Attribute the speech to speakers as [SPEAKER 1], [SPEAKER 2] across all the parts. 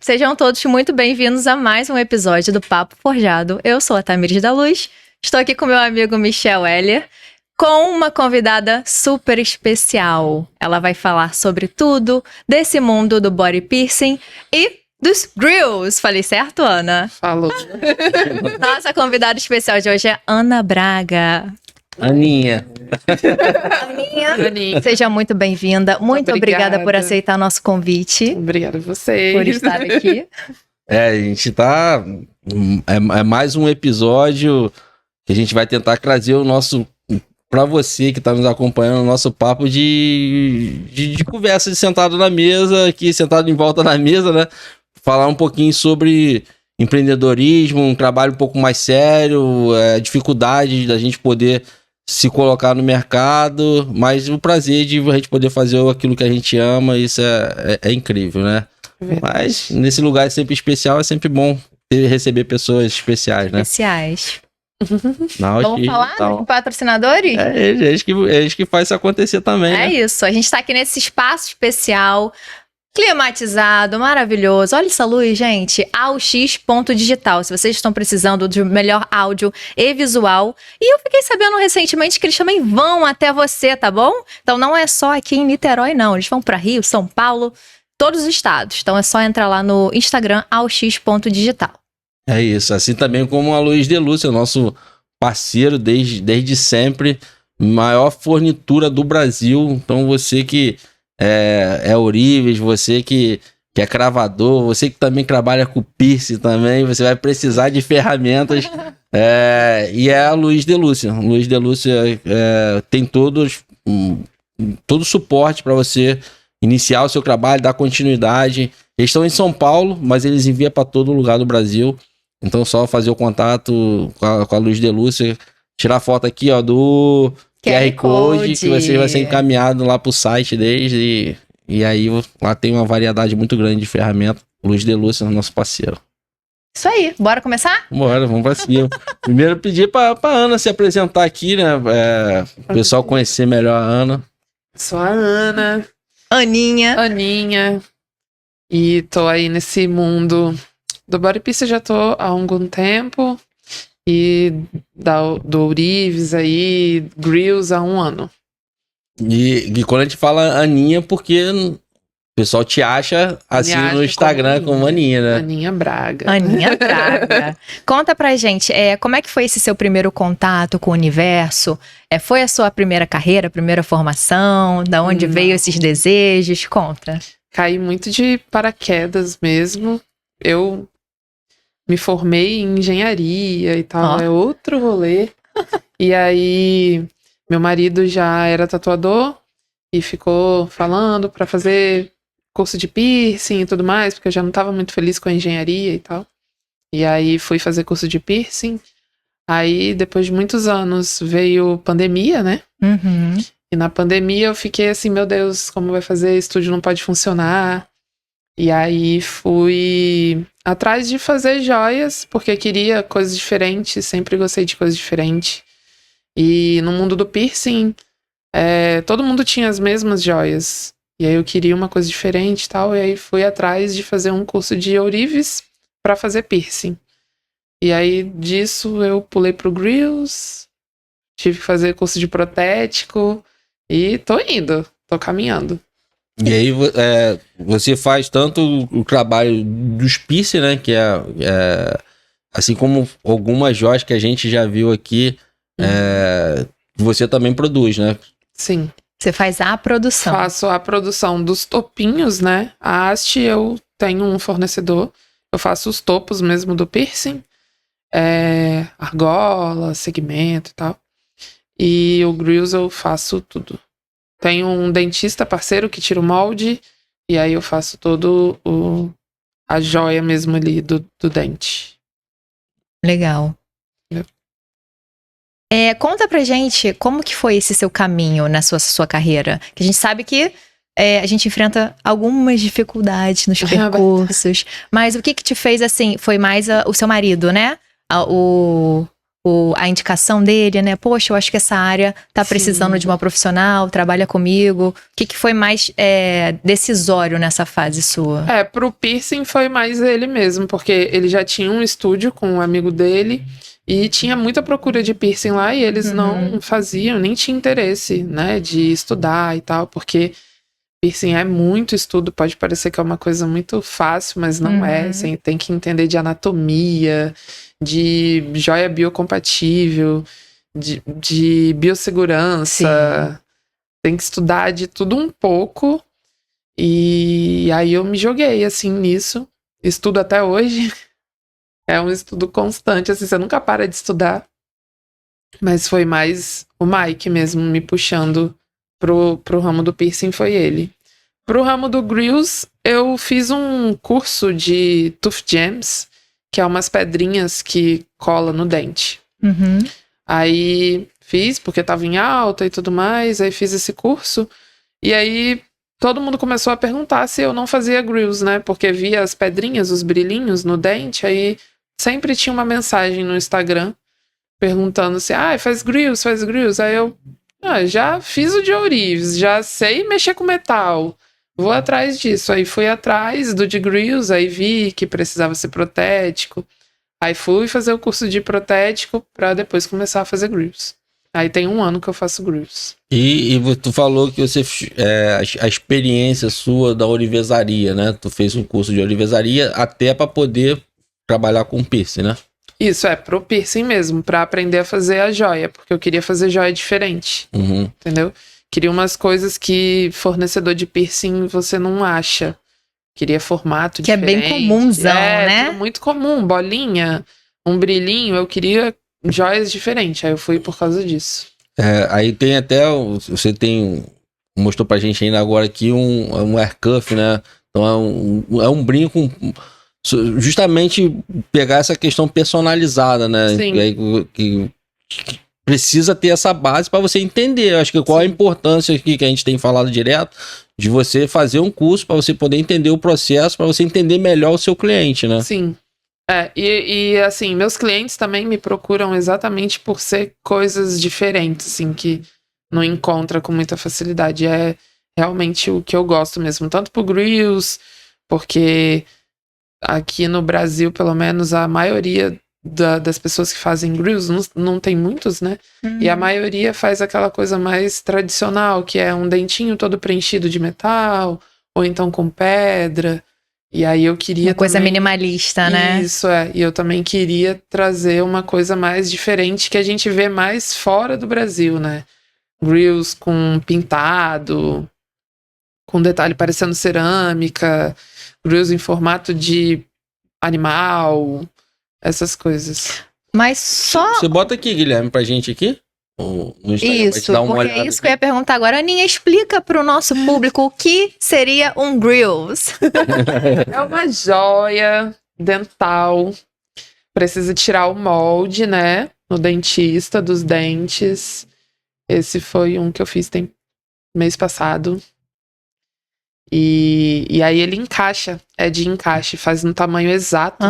[SPEAKER 1] Sejam todos muito bem-vindos a mais um episódio do Papo Forjado. Eu sou a Tamires da Luz, estou aqui com meu amigo Michel Heller, com uma convidada super especial. Ela vai falar sobre tudo desse mundo do body piercing e dos grills. Falei certo, Ana?
[SPEAKER 2] Falou.
[SPEAKER 1] Nossa convidada especial de hoje é Ana Braga.
[SPEAKER 3] Aninha.
[SPEAKER 2] Aninha.
[SPEAKER 1] Seja muito bem-vinda. Muito obrigada por aceitar nosso convite.
[SPEAKER 2] Obrigada a vocês.
[SPEAKER 1] Por estar aqui.
[SPEAKER 3] A gente tá... É mais um episódio que a gente vai tentar trazer o nosso... Pra você que tá nos acompanhando, o nosso papo de conversa, de sentado na mesa, aqui sentado em volta na mesa, né? Falar um pouquinho sobre empreendedorismo, um trabalho um pouco mais sério, dificuldade da gente poder se colocar no mercado, mas o prazer de a gente poder fazer aquilo que a gente ama, isso é incrível, né? Mas nesse lugar sempre especial, é sempre bom receber pessoas especiais, né?
[SPEAKER 1] Especiais.
[SPEAKER 3] Não,
[SPEAKER 1] vamos falar com patrocinadores?
[SPEAKER 3] Eles que faz isso acontecer também,
[SPEAKER 1] né? Isso, a gente tá aqui nesse espaço especial, climatizado, maravilhoso. Olha essa luz, gente. AUX.digital. Se vocês estão precisando de melhor áudio e visual. E eu fiquei sabendo recentemente que eles também vão até você, tá bom? Então não é só aqui em Niterói, não. Eles vão para Rio, São Paulo, todos os estados. Então é só entrar lá no Instagram, AUX.digital.
[SPEAKER 3] É isso. Assim também como a Luiz de Lúcia, nosso parceiro desde sempre. Maior fornitura do Brasil. Então você que é ourives, você que é cravador, você que também trabalha com piercing também, você vai precisar de ferramentas. E é a Luiz de Lúcia. Luiz de Lúcia tem todo o suporte para você iniciar o seu trabalho, dar continuidade. Eles estão em São Paulo, mas eles enviam para todo lugar do Brasil. Então só fazer o contato com a Luiz de Lúcia, tirar foto aqui do QR Code, que você vai ser encaminhado lá pro site deles e aí lá tem uma variedade muito grande de ferramentas. Luiz de Lúcia, nosso parceiro.
[SPEAKER 1] Isso aí, bora começar?
[SPEAKER 3] Bora, vamos pra cima. Primeiro pedir pra Ana se apresentar aqui, né? O pessoal conhecer melhor a Ana.
[SPEAKER 2] Sou a Ana.
[SPEAKER 1] Aninha.
[SPEAKER 2] E tô aí nesse mundo do body piercing, já tô há algum tempo. E do ourives aí, grills há 1 ano. E
[SPEAKER 3] quando a gente fala Aninha, porque o pessoal te acha assim no Instagram como Aninha, né?
[SPEAKER 2] Aninha Braga.
[SPEAKER 1] Aninha Braga. Conta pra gente, como é que foi esse seu primeiro contato com o universo? Foi a sua primeira carreira, primeira formação? Da onde veio esses desejos? Conta.
[SPEAKER 2] Caí muito de paraquedas mesmo. Eu me formei em engenharia e tal, é outro rolê. E aí, meu marido já era tatuador e ficou falando pra fazer curso de piercing e tudo mais, porque eu já não tava muito feliz com a engenharia e tal. E aí, fui fazer curso de piercing. Aí, depois de muitos anos, veio pandemia, né?
[SPEAKER 1] Uhum.
[SPEAKER 2] E na pandemia eu fiquei assim, meu Deus, como vai fazer? Estúdio não pode funcionar. E aí fui atrás de fazer joias, porque queria coisas diferentes, sempre gostei de coisas diferentes. E no mundo do piercing, todo mundo tinha as mesmas joias. E aí eu queria uma coisa diferente e tal, e aí fui atrás de fazer um curso de ourives para fazer piercing. E aí disso eu pulei pro grills, tive que fazer curso de protético, e tô caminhando.
[SPEAKER 3] E aí você faz tanto o trabalho dos piercing, né? Que assim como algumas joias que a gente já viu aqui, você também produz, né?
[SPEAKER 2] Sim.
[SPEAKER 1] Você faz a produção.
[SPEAKER 2] Faço a produção dos topinhos, né? A haste eu tenho um fornecedor. Eu faço os topos mesmo do piercing. Argola, segmento e tal. E o grills eu faço tudo. Tenho um dentista parceiro que tira o molde. E aí eu faço todo a joia mesmo ali do dente.
[SPEAKER 1] Legal. Conta pra gente como que foi esse seu caminho na sua carreira. Que a gente sabe que a gente enfrenta algumas dificuldades nos percursos. Mas o que te fez assim? Foi mais o seu marido, né? O a indicação dele, né? Poxa, eu acho que essa área tá
[SPEAKER 2] Sim.
[SPEAKER 1] precisando de uma profissional, trabalha comigo. O que foi mais decisório nessa fase sua?
[SPEAKER 2] Pro piercing foi mais ele mesmo, porque ele já tinha um estúdio com um amigo dele e tinha muita procura de piercing lá e eles não faziam, nem tinha interesse, né, de estudar e tal, porque piercing é muito estudo, pode parecer que é uma coisa muito fácil, mas não é. Você tem que entender de anatomia, de joia biocompatível, de biossegurança.
[SPEAKER 1] Sim.
[SPEAKER 2] Tem que estudar de tudo um pouco. E aí eu me joguei, assim, nisso. Estudo até hoje. É um estudo constante, assim, você nunca para de estudar. Mas foi mais o Mike mesmo me puxando pro ramo do piercing, foi ele. Pro ramo do grills, eu fiz um curso de Tooth Gems, que é umas pedrinhas que cola no dente. Aí fiz, porque tava em alta e tudo mais, aí fiz esse curso. E aí todo mundo começou a perguntar se eu não fazia grills, né? Porque via as pedrinhas, os brilhinhos no dente, aí sempre tinha uma mensagem no Instagram perguntando se, faz grills. Aí eu, já fiz o de ourives, já sei mexer com metal, vou atrás disso. Aí fui atrás do de grills, aí vi que precisava ser protético. Aí fui fazer o curso de protético pra depois começar a fazer grills. Aí tem 1 ano que eu faço grills.
[SPEAKER 3] E tu falou que você a experiência sua da orivesaria, né? Tu fez um curso de orivesaria até para poder trabalhar com piercing, né?
[SPEAKER 2] Isso, pro piercing mesmo, pra aprender a fazer a joia, porque eu queria fazer joia diferente, entendeu? Queria umas coisas que fornecedor de piercing você não acha. Queria formato
[SPEAKER 1] que
[SPEAKER 2] diferente.
[SPEAKER 1] Que é bem comunzão, né?
[SPEAKER 2] Muito comum, bolinha, um brilhinho, eu queria joias diferentes, aí eu fui por causa disso.
[SPEAKER 3] Aí tem até, você mostrou pra gente ainda agora aqui um air cuff, né? Então é um brinco, justamente pegar essa questão personalizada, né?
[SPEAKER 2] Sim.
[SPEAKER 3] Que precisa ter essa base para você entender. Eu acho que qual a importância aqui que a gente tem falado direto de você fazer um curso para você poder entender o processo, para você entender melhor o seu cliente, né?
[SPEAKER 2] Sim. E assim, meus clientes também me procuram exatamente por ser coisas diferentes, assim, que não encontra com muita facilidade. É realmente o que eu gosto mesmo, tanto pro grills, porque aqui no Brasil, pelo menos, a maioria das pessoas que fazem grills, não tem muitos, né? E a maioria faz aquela coisa mais tradicional, que é um dentinho todo preenchido de metal, ou então com pedra. E aí eu queria
[SPEAKER 1] uma coisa minimalista, né?
[SPEAKER 2] Isso, E eu também queria trazer uma coisa mais diferente que a gente vê mais fora do Brasil, né? Grills com pintado, com detalhe parecendo cerâmica, grills em formato de animal, essas coisas.
[SPEAKER 1] Mas só...
[SPEAKER 3] Você bota aqui, Guilherme, pra gente aqui? No Instagram,
[SPEAKER 1] isso, porque é isso que eu ia perguntar agora. Aninha, explica pro nosso público o que seria um grills.
[SPEAKER 2] É uma joia dental. Precisa tirar o molde, né? No dentista dos dentes. Esse foi um que eu fiz mês passado. E aí ele encaixa. É de encaixe. Faz no tamanho exato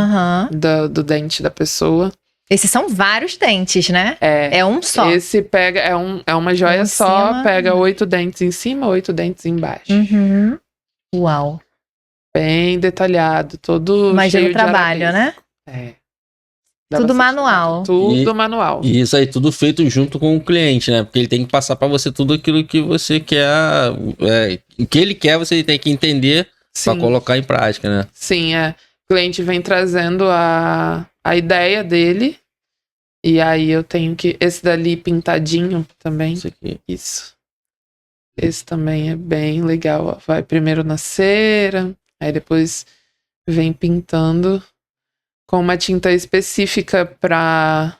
[SPEAKER 2] do dente da pessoa.
[SPEAKER 1] Esses são vários dentes, né? É um só.
[SPEAKER 2] Esse pega, é uma joia só,
[SPEAKER 1] cima,
[SPEAKER 2] pega 8 dentes em cima, 8 dentes embaixo.
[SPEAKER 1] Uau.
[SPEAKER 2] Bem detalhado, todo
[SPEAKER 1] imagina
[SPEAKER 2] cheio
[SPEAKER 1] o trabalho,
[SPEAKER 2] de arabesco,
[SPEAKER 1] né? Tudo manual.
[SPEAKER 2] Tudo manual.
[SPEAKER 3] E isso aí tudo feito junto com o cliente, né? Porque ele tem que passar para você tudo aquilo que você quer, o que ele quer você tem que entender para colocar em prática, né?
[SPEAKER 2] Sim, O cliente vem trazendo a ideia dele. E aí eu tenho que... Esse dali pintadinho também.
[SPEAKER 3] Isso aqui.
[SPEAKER 2] Isso. Esse também é bem legal. Ó. Vai primeiro na cera. Aí depois vem pintando com uma tinta específica para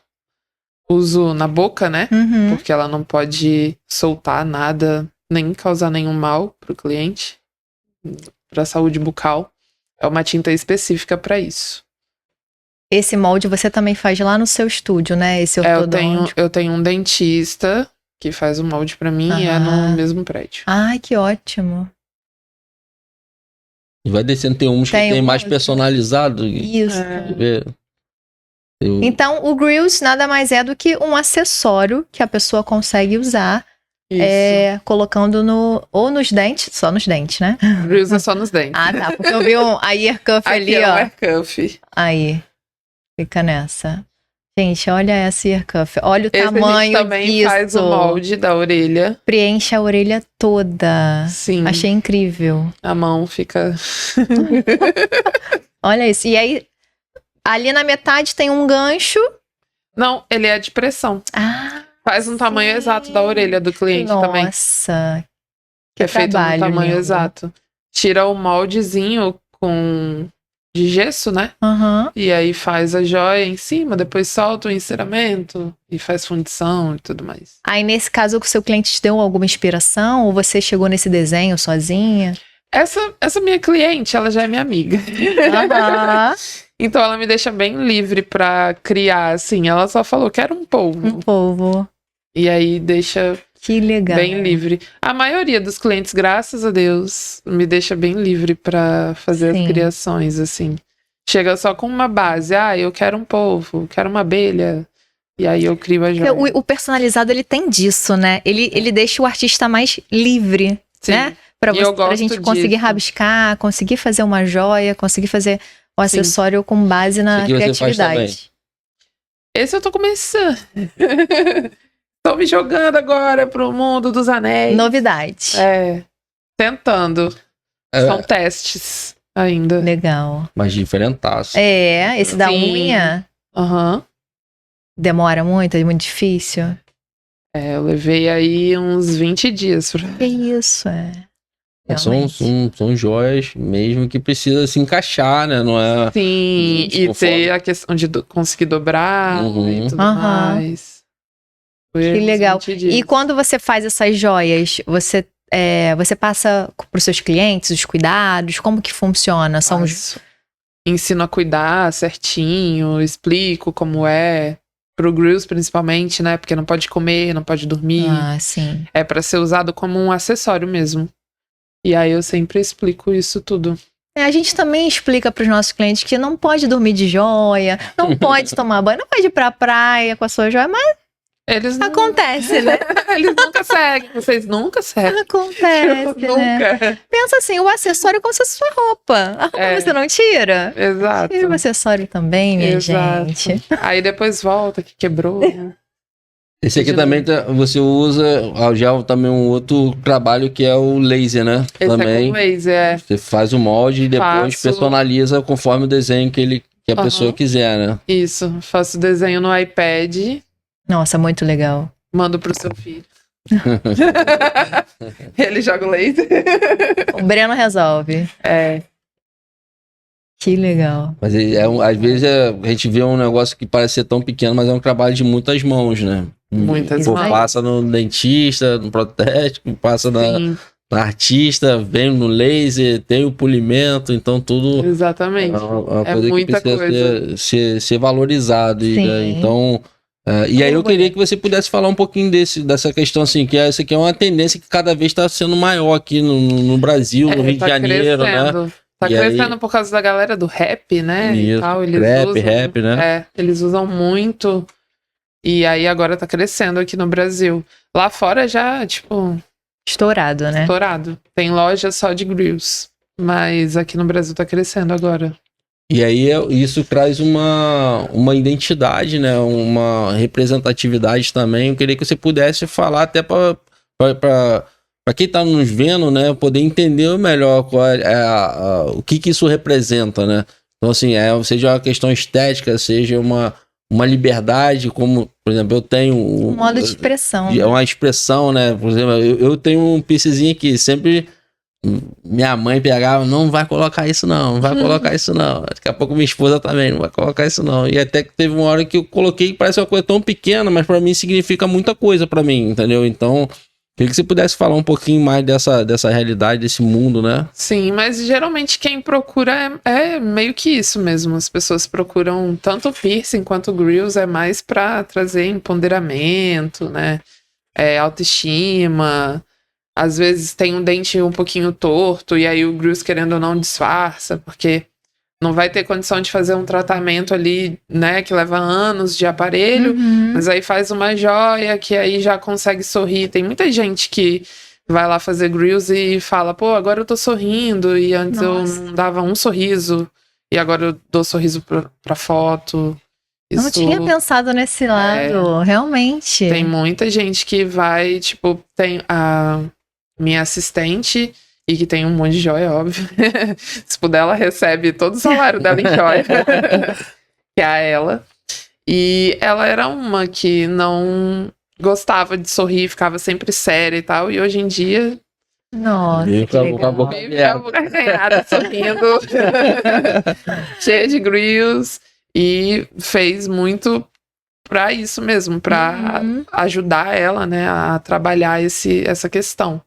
[SPEAKER 2] uso na boca, né? Porque ela não pode soltar nada, nem causar nenhum mal pro cliente. Pra saúde bucal. É uma tinta específica para isso.
[SPEAKER 1] Esse molde você também faz lá no seu estúdio, né? Esse ortodôntico.
[SPEAKER 2] Eu tenho um dentista que faz o molde para mim e é no mesmo prédio.
[SPEAKER 1] Ai, que ótimo.
[SPEAKER 3] E vai descendo, tem uns que tem mais personalizado.
[SPEAKER 1] Isso. Então, o Grills nada mais é do que um acessório que a pessoa consegue usar,
[SPEAKER 2] Isso.
[SPEAKER 1] colocando ou nos dentes, só nos dentes, né?
[SPEAKER 2] Grills é só nos dentes.
[SPEAKER 1] Ah, tá, porque eu vi a ear cuff
[SPEAKER 2] Aqui
[SPEAKER 1] ali,
[SPEAKER 2] é
[SPEAKER 1] ó.
[SPEAKER 2] um air cuff.
[SPEAKER 1] Aí, fica nessa. Gente, olha essa ear cuff, olha o
[SPEAKER 2] Esse a
[SPEAKER 1] tamanho
[SPEAKER 2] gente também
[SPEAKER 1] disso.
[SPEAKER 2] faz o molde da orelha.
[SPEAKER 1] Preenche a orelha toda.
[SPEAKER 2] Sim,
[SPEAKER 1] Achei incrível.
[SPEAKER 2] a mão fica...
[SPEAKER 1] Olha isso. E aí, ali na metade tem um gancho.
[SPEAKER 2] Não, ele é de pressão.
[SPEAKER 1] Ah,
[SPEAKER 2] Faz um tamanho
[SPEAKER 1] sim.
[SPEAKER 2] exato da orelha do cliente também.
[SPEAKER 1] Nossa.
[SPEAKER 2] Que é feito no
[SPEAKER 1] trabalho
[SPEAKER 2] tamanho
[SPEAKER 1] lindo.
[SPEAKER 2] exato. Tira o moldezinho de gesso, né?
[SPEAKER 1] Aham.
[SPEAKER 2] E aí faz a joia em cima, depois solta o enceramento e faz fundição e tudo mais.
[SPEAKER 1] Aí, nesse caso, o seu cliente te deu alguma inspiração? Ou você chegou nesse desenho sozinha?
[SPEAKER 2] Essa minha cliente, ela já é minha amiga.
[SPEAKER 1] Aham.
[SPEAKER 2] Então ela me deixa bem livre pra criar, assim. Ela só falou, quero um polvo.
[SPEAKER 1] Um povo.
[SPEAKER 2] E aí deixa
[SPEAKER 1] Que legal.
[SPEAKER 2] bem livre. A maioria dos clientes, graças a Deus, me deixa bem livre pra fazer
[SPEAKER 1] Sim.
[SPEAKER 2] as criações, assim. Chega só com uma base. Ah, eu quero um polvo, quero uma abelha. E aí eu crio a joia.
[SPEAKER 1] O personalizado, ele tem disso, né? Ele deixa o artista mais livre,
[SPEAKER 2] Sim.
[SPEAKER 1] né? Pra
[SPEAKER 2] E eu
[SPEAKER 1] pra
[SPEAKER 2] gosto
[SPEAKER 1] gente conseguir
[SPEAKER 2] disso.
[SPEAKER 1] rabiscar, conseguir fazer uma joia, conseguir fazer o
[SPEAKER 2] Sim.
[SPEAKER 1] acessório com base na
[SPEAKER 3] Isso aqui você faz
[SPEAKER 1] criatividade.
[SPEAKER 2] Esse eu tô começando. Tô me jogando agora pro mundo dos anéis.
[SPEAKER 1] Novidade.
[SPEAKER 2] É. Tentando.
[SPEAKER 3] É,
[SPEAKER 2] São testes ainda.
[SPEAKER 1] Legal.
[SPEAKER 3] mas diferentaço.
[SPEAKER 1] Esse da
[SPEAKER 2] Sim.
[SPEAKER 1] unha
[SPEAKER 2] Aham.
[SPEAKER 1] demora muito, é muito difícil.
[SPEAKER 2] É, eu levei aí uns 20 dias pra...
[SPEAKER 1] Que isso,
[SPEAKER 3] São joias mesmo que precisa se encaixar, né? Não é.
[SPEAKER 2] Sim, e
[SPEAKER 3] Desconforme.
[SPEAKER 2] ter a questão de conseguir dobrar
[SPEAKER 3] Uhum.
[SPEAKER 2] e tudo
[SPEAKER 1] Aham.
[SPEAKER 2] mais. Foi
[SPEAKER 1] Que
[SPEAKER 2] uns
[SPEAKER 1] legal.
[SPEAKER 2] 20 dias.
[SPEAKER 1] E quando você faz essas joias, você passa para os seus clientes os cuidados? Como que funciona? São os...
[SPEAKER 2] Faço. Ensino a cuidar certinho, explico como é. Pro Grills, principalmente, né? Porque não pode comer, não pode dormir.
[SPEAKER 1] Ah, sim.
[SPEAKER 2] É pra ser usado como um acessório mesmo. E aí eu sempre explico isso tudo.
[SPEAKER 1] A gente também explica para os nossos clientes que não pode dormir de joia, não pode tomar banho, não pode ir pra praia com a sua joia, mas
[SPEAKER 2] Eles não...
[SPEAKER 1] acontece, né?
[SPEAKER 2] Eles nunca seguem. Vocês nunca seguem.
[SPEAKER 1] Acontece, né?
[SPEAKER 2] Nunca.
[SPEAKER 1] Pensa assim, o acessório é como se fosse sua roupa. A roupa
[SPEAKER 2] É.
[SPEAKER 1] você não tira?
[SPEAKER 2] Exato.
[SPEAKER 1] Tira o acessório também, minha
[SPEAKER 2] Exato.
[SPEAKER 1] gente.
[SPEAKER 2] Aí depois volta que quebrou.
[SPEAKER 3] Esse aqui
[SPEAKER 2] De
[SPEAKER 3] também você usa já também um outro trabalho que é o laser, né?
[SPEAKER 2] Esse
[SPEAKER 3] também.
[SPEAKER 2] é com laser,
[SPEAKER 3] Você faz o molde e depois
[SPEAKER 2] Faço.
[SPEAKER 3] personaliza conforme o desenho que a
[SPEAKER 2] Aham.
[SPEAKER 3] pessoa quiser, né?
[SPEAKER 2] Isso. Faço desenho no iPad,
[SPEAKER 1] Nossa, muito legal.
[SPEAKER 2] mando pro seu filho. Ele joga o laser.
[SPEAKER 1] O Breno resolve.
[SPEAKER 2] É.
[SPEAKER 1] Que legal.
[SPEAKER 3] Mas às vezes a gente vê um negócio que parece ser tão pequeno, mas é um trabalho de muitas mãos, né?
[SPEAKER 2] Muitas
[SPEAKER 3] Pô,
[SPEAKER 2] mãos.
[SPEAKER 3] passa no dentista, no protético, passa
[SPEAKER 2] Sim,
[SPEAKER 3] na artista, vem no laser, tem o polimento, então tudo
[SPEAKER 2] exatamente.
[SPEAKER 3] é uma
[SPEAKER 2] É
[SPEAKER 3] coisa que
[SPEAKER 2] muita
[SPEAKER 3] precisa ser valorizado.
[SPEAKER 1] Sim.
[SPEAKER 3] Né? Então, e aí eu queria que você pudesse falar um pouquinho dessa questão, assim, que essa aqui é uma tendência que cada vez está sendo maior aqui no Brasil, no Rio de
[SPEAKER 2] Tá
[SPEAKER 3] Janeiro, né?
[SPEAKER 2] crescendo. Tá
[SPEAKER 3] E aí-
[SPEAKER 2] crescendo por causa da galera do rap, né? E
[SPEAKER 3] Isso,
[SPEAKER 2] tal. Eles
[SPEAKER 3] rap, né?
[SPEAKER 2] É, eles usam muito. E aí agora tá crescendo aqui no Brasil. Lá fora já, tipo,
[SPEAKER 1] Estourado, né?
[SPEAKER 2] estourado. Tem loja só de grills. Mas aqui no Brasil tá crescendo agora.
[SPEAKER 3] E aí isso traz uma identidade, né? Uma representatividade também. Eu queria que você pudesse falar até para quem está nos vendo, né? Poder entender melhor o que isso representa, né? Então, assim, seja uma questão estética, seja uma liberdade, como, por exemplo, eu tenho...
[SPEAKER 1] Um modo de expressão.
[SPEAKER 3] É uma expressão, né? Por exemplo, eu tenho um piercingzinho aqui, sempre minha mãe pegava, não vai colocar isso não vai colocar isso não. Daqui a pouco minha esposa também, não vai colocar isso não. E até que teve uma hora que eu coloquei, parece uma coisa tão pequena, mas pra mim significa muita coisa pra mim, entendeu? Então, queria que você pudesse falar um pouquinho mais dessa realidade, desse mundo, né?
[SPEAKER 2] Sim, mas geralmente quem procura é meio que isso mesmo. As pessoas procuram tanto piercing quanto grills, é mais pra trazer empoderamento, né? Autoestima. Às vezes tem um dente um pouquinho torto, e aí o grills, querendo ou não, disfarça, porque não vai ter condição de fazer um tratamento ali, né, que leva anos de aparelho,
[SPEAKER 1] Uhum.
[SPEAKER 2] mas aí faz uma joia que aí já consegue sorrir. Tem muita gente que vai lá fazer grills e fala, pô, agora eu tô sorrindo, e antes
[SPEAKER 1] Nossa.
[SPEAKER 2] eu não dava um sorriso, e agora eu dou sorriso pra foto.
[SPEAKER 1] Não tinha pensado nesse lado, realmente.
[SPEAKER 2] Tem muita gente que vai, tipo, tem a minha assistente, e que tem um monte de joia, óbvio. Se puder, ela recebe todo o salário dela em joia. Que é a ela. E ela era uma que não gostava de sorrir, ficava sempre séria e tal. E hoje em dia,
[SPEAKER 1] Nossa,
[SPEAKER 3] Vive
[SPEAKER 1] que
[SPEAKER 3] com a
[SPEAKER 1] legal.
[SPEAKER 3] boca
[SPEAKER 2] vive a boca arranhada, sorrindo. Cheia de grills. E fez muito pra isso mesmo, pra
[SPEAKER 1] Uhum.
[SPEAKER 2] ajudar ela, né, a trabalhar essa questão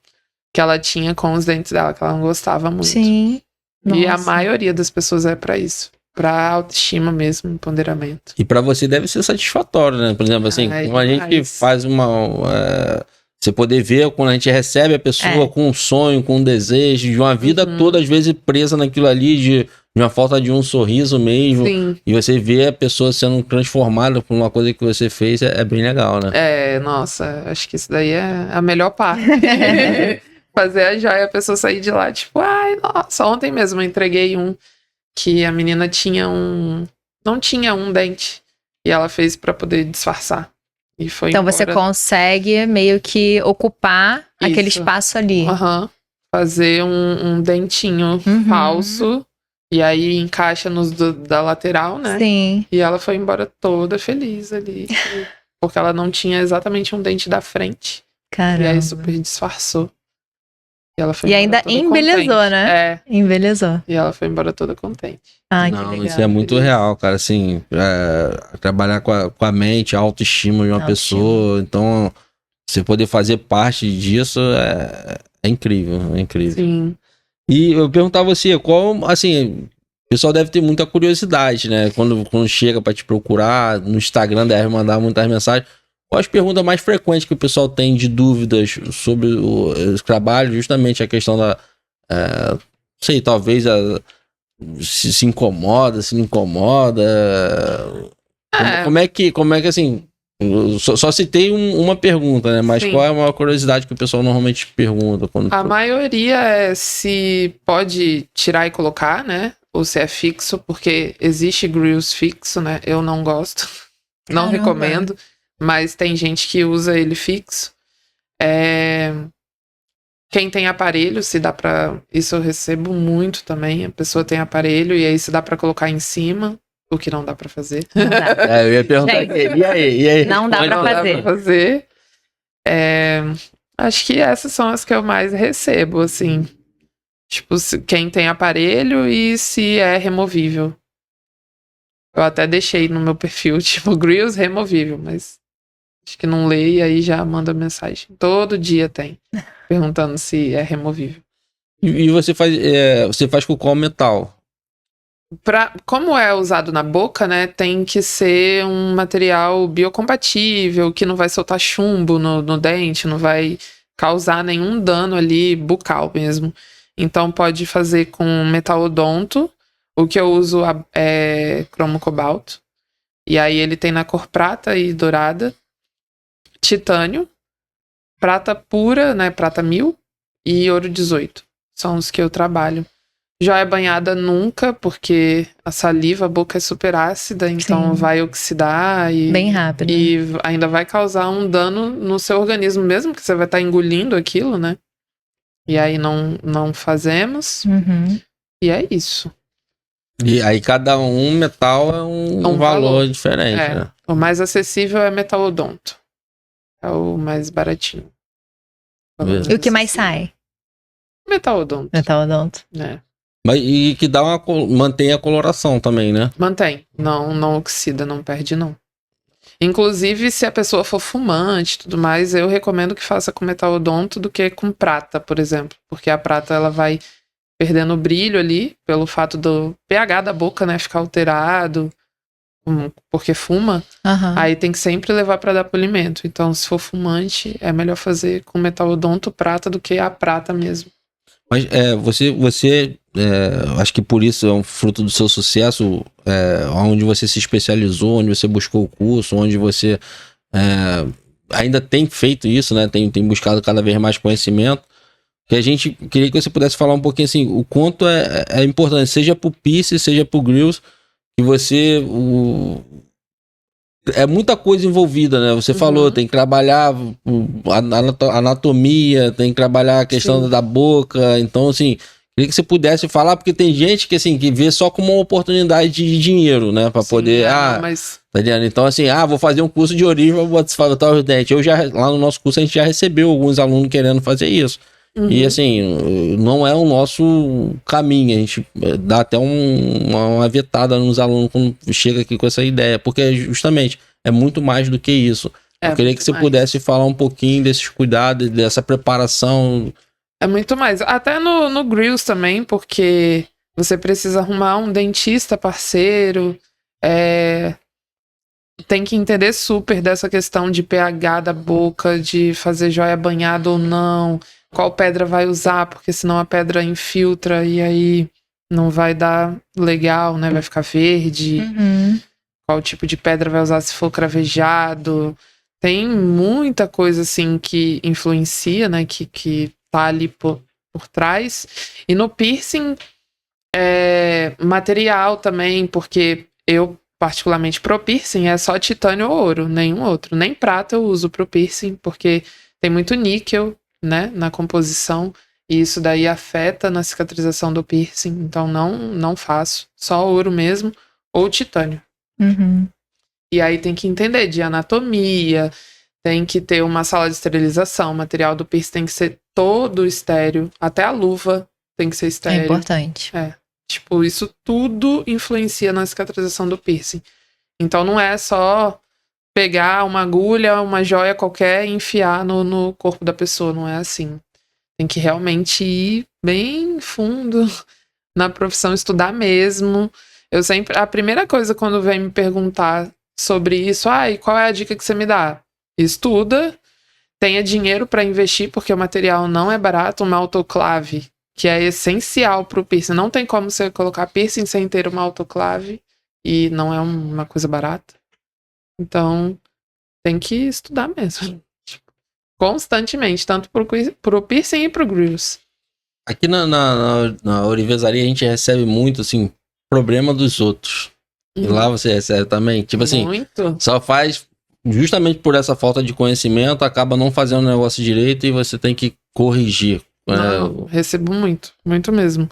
[SPEAKER 2] que ela tinha com os dentes dela, que ela não gostava muito.
[SPEAKER 1] Sim.
[SPEAKER 2] E a
[SPEAKER 1] Nossa.
[SPEAKER 2] maioria das pessoas é pra isso. Pra autoestima mesmo, empoderamento.
[SPEAKER 3] E pra você deve ser satisfatório, né? Por exemplo, assim,
[SPEAKER 2] Ai,
[SPEAKER 3] como a gente que
[SPEAKER 2] demais.
[SPEAKER 3] faz você poder ver quando a gente recebe a pessoa com um sonho, com um desejo, de uma vida toda, às vezes, presa naquilo ali, de uma falta de um sorriso mesmo.
[SPEAKER 2] Sim.
[SPEAKER 3] E você vê a pessoa sendo transformada por uma coisa que você fez, é bem legal, né?
[SPEAKER 2] É, nossa, acho que isso daí é a melhor parte. Fazer a joia, a pessoa sair de lá, tipo, ai, nossa, ontem mesmo eu entreguei um que a menina tinha não tinha um dente. E ela fez pra poder disfarçar. E foi
[SPEAKER 1] Então você
[SPEAKER 2] embora.
[SPEAKER 1] consegue meio que ocupar aquele
[SPEAKER 2] Isso.
[SPEAKER 1] espaço ali.
[SPEAKER 2] Aham. Fazer um dentinho
[SPEAKER 1] Uhum.
[SPEAKER 2] falso. E aí encaixa nos da lateral, né?
[SPEAKER 1] Sim.
[SPEAKER 2] E ela foi embora toda feliz ali. Porque ela não tinha exatamente um dente da frente. E
[SPEAKER 1] Caramba.
[SPEAKER 2] aí super disfarçou. E ela foi
[SPEAKER 1] E
[SPEAKER 2] embora
[SPEAKER 1] ainda
[SPEAKER 2] toda
[SPEAKER 1] embelezou,
[SPEAKER 2] contente.
[SPEAKER 1] né?
[SPEAKER 2] É.
[SPEAKER 1] Embelezou.
[SPEAKER 2] E ela foi embora toda contente.
[SPEAKER 1] Ai, que
[SPEAKER 3] Não,
[SPEAKER 1] legal.
[SPEAKER 3] isso é muito
[SPEAKER 2] Feliz.
[SPEAKER 3] real, cara. Assim, trabalhar com a mente, a autoestima de uma
[SPEAKER 1] Autoestima.
[SPEAKER 3] pessoa. Então, você poder fazer parte disso é incrível, é incrível.
[SPEAKER 2] Sim.
[SPEAKER 3] E eu perguntar a você, qual, assim, o pessoal deve ter muita curiosidade, né? Quando chega pra te procurar, no Instagram deve mandar muitas mensagens. Quais as perguntas mais frequentes que o pessoal tem de dúvidas sobre os trabalhos? Justamente a questão da, não sei, talvez se incomoda, se não incomoda.
[SPEAKER 2] É.
[SPEAKER 3] Como é que assim, só citei uma pergunta, né? Mas
[SPEAKER 2] Sim.
[SPEAKER 3] qual é a maior curiosidade que o pessoal normalmente pergunta?
[SPEAKER 2] A maioria é se pode tirar e colocar, né? Ou se é fixo, porque existe grills fixo, né? Eu não gosto. Não
[SPEAKER 1] Caramba.
[SPEAKER 2] recomendo. Mas tem gente que usa ele fixo. Quem tem aparelho, se dá pra... Isso eu recebo muito também. A pessoa tem aparelho e aí se dá pra colocar em cima. O que não dá pra fazer.
[SPEAKER 1] Não dá.
[SPEAKER 3] Eu ia perguntar
[SPEAKER 1] Gente,
[SPEAKER 3] aqui, e aí?
[SPEAKER 1] não dá
[SPEAKER 3] Responde.
[SPEAKER 1] pra
[SPEAKER 2] Não dá
[SPEAKER 1] fazer.
[SPEAKER 2] pra fazer. Acho que essas são as que eu mais recebo, assim. Tipo, quem tem aparelho e se é removível. Eu até deixei no meu perfil, tipo, grills removível, mas acho que não lê e aí já manda mensagem. Todo dia tem, perguntando se é removível.
[SPEAKER 3] E você faz com qual metal?
[SPEAKER 2] Como é usado na boca, né, tem que ser um material biocompatível, que não vai soltar chumbo no dente, não vai causar nenhum dano ali bucal mesmo. Então pode fazer com metalodonto. O que eu uso é cromo cobalto. E aí ele tem na cor prata e dourada. Titânio. Prata pura, né, prata 1000. E ouro 18. São os que eu trabalho. Joia banhada nunca, porque a saliva, a boca é super ácida, então
[SPEAKER 1] Sim.
[SPEAKER 2] vai oxidar e
[SPEAKER 1] Bem rápido.
[SPEAKER 2] e ainda vai causar um dano no seu organismo mesmo, que você vai estar engolindo aquilo, né? E aí não fazemos.
[SPEAKER 1] Uhum.
[SPEAKER 2] E é isso.
[SPEAKER 3] E aí cada metal é um
[SPEAKER 2] Um
[SPEAKER 3] valor
[SPEAKER 2] valor.
[SPEAKER 3] diferente,
[SPEAKER 2] É.
[SPEAKER 3] né?
[SPEAKER 2] O mais acessível é metalodonto. É o mais baratinho.
[SPEAKER 3] Beleza.
[SPEAKER 1] E o que mais sai?
[SPEAKER 2] Metalodonto.
[SPEAKER 1] Metalodonto.
[SPEAKER 2] É.
[SPEAKER 3] Mas, e que mantém a coloração também, né?
[SPEAKER 2] Mantém. Não oxida, não perde, não. Inclusive, se a pessoa for fumante e tudo mais, eu recomendo que faça com metalodonto do que com prata, por exemplo. Porque a prata, ela vai perdendo o brilho ali, pelo fato do pH da boca, né, ficar alterado, porque fuma.
[SPEAKER 1] Aham.
[SPEAKER 2] Aí tem que sempre levar para dar polimento. Então, se for fumante, é melhor fazer com metalodonto prata do que a prata mesmo.
[SPEAKER 3] Mas você acho que por isso é um fruto do seu sucesso, onde você se especializou, onde você buscou o curso, onde você ainda tem feito isso, né? Tem buscado cada vez mais conhecimento. Que a gente queria que você pudesse falar um pouquinho assim, o quanto é importante, seja pro piercing, seja pro grills, que você... É muita coisa envolvida, né? Você falou, tem que trabalhar a anatomia, tem que trabalhar a questão da boca. Então, assim, queria que você pudesse falar, porque tem gente que, assim, que vê só como uma oportunidade de dinheiro, né? Pra poder...
[SPEAKER 2] mas...
[SPEAKER 3] Tá ligado? Então, assim, vou fazer um curso de origem, vou botar os dentes. Lá no nosso curso, a gente já recebeu alguns alunos querendo fazer isso. E, assim, não é o nosso caminho. A gente dá até uma vetada nos alunos quando chega aqui com essa ideia. Porque, justamente, é muito mais do que isso. Eu queria que você pudesse falar um pouquinho desses cuidados, dessa preparação.
[SPEAKER 2] É muito mais. Até no grills também, porque você precisa arrumar um dentista parceiro. Tem que entender super dessa questão de pH da boca, de fazer joia banhada ou não. Qual pedra vai usar, porque senão a pedra infiltra e aí não vai dar legal, né? Vai ficar verde. Qual tipo de pedra vai usar se for cravejado. Tem muita coisa, assim, que influencia, né? Que tá ali por trás. E no piercing, material também, porque eu, particularmente pro piercing, é só titânio ou ouro, nenhum outro. Nem prata eu uso pro piercing, porque tem muito níquel, né, na composição, e isso daí afeta na cicatrização do piercing, então não faço, só ouro mesmo, ou titânio. E aí tem que entender de anatomia, tem que ter uma sala de esterilização, o material do piercing tem que ser todo estéril, até a luva tem que ser estéril.
[SPEAKER 1] É importante.
[SPEAKER 2] Tipo, isso tudo influencia na cicatrização do piercing. Então não é só pegar uma agulha, uma joia qualquer e enfiar no corpo da pessoa, não é assim. Tem que realmente ir bem fundo na profissão, estudar mesmo. A primeira coisa quando vem me perguntar sobre isso, e qual é a dica que você me dá? Estuda, tenha dinheiro para investir, porque o material não é barato, uma autoclave, que é essencial para o piercing. Não tem como você colocar piercing sem ter uma autoclave, e não é uma coisa barata. Então, tem que estudar mesmo. Constantemente, tanto pro piercing e pro grills.
[SPEAKER 3] Aqui na Orivesaria a gente recebe muito, assim, problema dos outros. E lá você recebe também? Tipo assim,
[SPEAKER 2] muito.
[SPEAKER 3] Só faz, justamente por essa falta de conhecimento, acaba não fazendo o negócio direito e você tem que corrigir.
[SPEAKER 2] Não, recebo muito mesmo.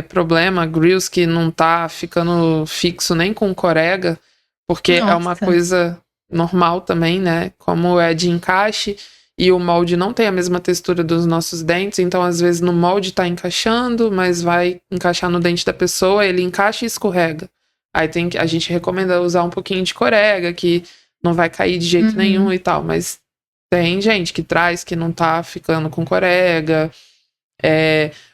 [SPEAKER 2] Problema, grills que não tá ficando fixo nem com corega, porque é uma coisa normal também, né? Como é de encaixe e o molde não tem a mesma textura dos nossos dentes, então às vezes no molde tá encaixando, mas vai encaixar no dente da pessoa, ele encaixa e escorrega. Aí a gente recomenda usar um pouquinho de corega, que não vai cair de jeito nenhum e tal, mas tem gente que traz que não tá ficando com corega,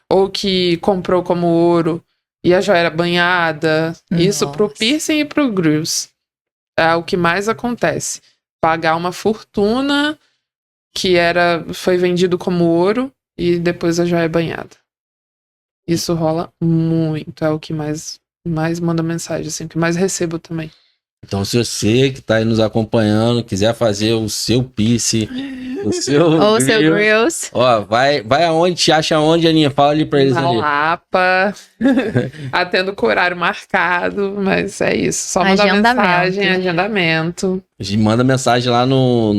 [SPEAKER 2] ou que comprou como ouro e a joia era banhada. Isso pro piercing e pro grills. É o que mais acontece. Pagar uma fortuna que foi vendido como ouro e depois a joia é banhada. Isso rola muito. É o que mais manda mensagem, assim, o que mais recebo também.
[SPEAKER 3] Então, se você que tá aí nos acompanhando, quiser fazer o seu piercing, o seu
[SPEAKER 1] ou o seu grills,
[SPEAKER 3] vai aonde, te acha onde, Aninha? Fala ali pra eles
[SPEAKER 2] na
[SPEAKER 3] ali.
[SPEAKER 2] Lapa, atendo com horário marcado, mas é isso, só mandar mensagem, agendamento.
[SPEAKER 3] Manda mensagem lá no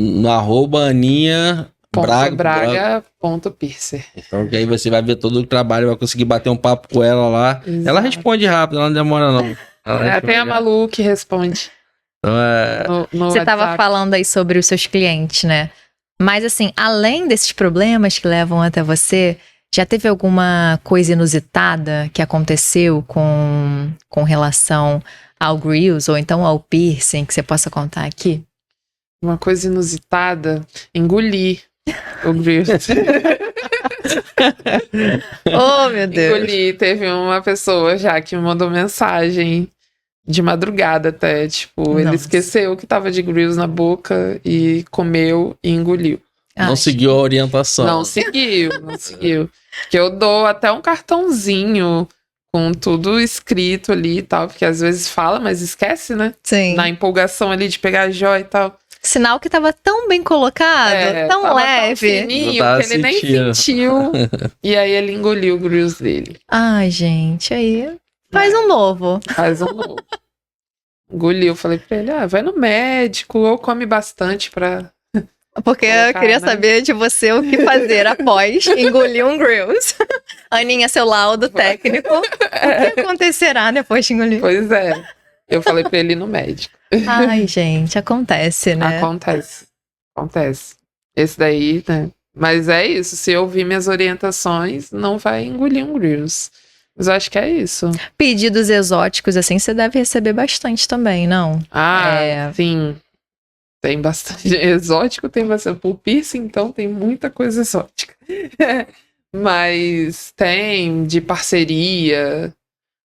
[SPEAKER 3] @Aninha
[SPEAKER 2] Braga.piercer.
[SPEAKER 3] Então que aí você vai ver todo o trabalho, vai conseguir bater um papo com ela lá. Exato. Ela responde rápido, ela não demora não.
[SPEAKER 2] Tem a Malu que responde.
[SPEAKER 3] Então,
[SPEAKER 2] no
[SPEAKER 1] você estava falando aí sobre os seus clientes, né? Mas assim, além desses problemas que levam até você, já teve alguma coisa inusitada que aconteceu com relação ao grills ou então ao piercing que você possa contar aqui?
[SPEAKER 2] Uma coisa inusitada, engoli o grills.
[SPEAKER 1] Oh, meu Deus.
[SPEAKER 2] Engoli, teve uma pessoa já que me mandou mensagem de madrugada até, tipo, ele esqueceu que tava de grills na boca e comeu e engoliu.
[SPEAKER 3] Não
[SPEAKER 1] Acho.
[SPEAKER 3] seguiu a orientação.
[SPEAKER 2] Não seguiu. Porque eu dou até um cartãozinho com tudo escrito ali e tal, porque às vezes fala, mas esquece, né?
[SPEAKER 1] Sim.
[SPEAKER 2] Na empolgação ali de pegar a joia e tal.
[SPEAKER 1] Sinal que tava tão bem colocado, tão
[SPEAKER 2] tava
[SPEAKER 1] leve.
[SPEAKER 2] tão fininho
[SPEAKER 3] Não tava
[SPEAKER 2] que ele nem
[SPEAKER 3] sentindo.
[SPEAKER 2] sentiu. E aí ele engoliu o grills dele.
[SPEAKER 1] Ai, gente, aí faz um novo.
[SPEAKER 2] Faz um novo. Engoliu. Falei pra ele, vai no médico ou come bastante pra...
[SPEAKER 1] Porque eu
[SPEAKER 2] Colocar,
[SPEAKER 1] queria
[SPEAKER 2] né?
[SPEAKER 1] saber de você o que fazer após engolir um grills. Aninha, seu laudo técnico. O que acontecerá depois de engolir?
[SPEAKER 2] Pois é. Eu falei pra ele ir no médico.
[SPEAKER 1] Ai, gente, acontece, né?
[SPEAKER 2] Acontece. Esse daí, né? Mas é isso. Se eu ouvir minhas orientações, não vai engolir um grills. Mas eu acho que é isso.
[SPEAKER 1] Pedidos exóticos, assim, você deve receber bastante também, não?
[SPEAKER 2] Sim. Tem bastante. Exótico tem bastante. Por piercing, então, tem muita coisa exótica. Mas tem de parceria,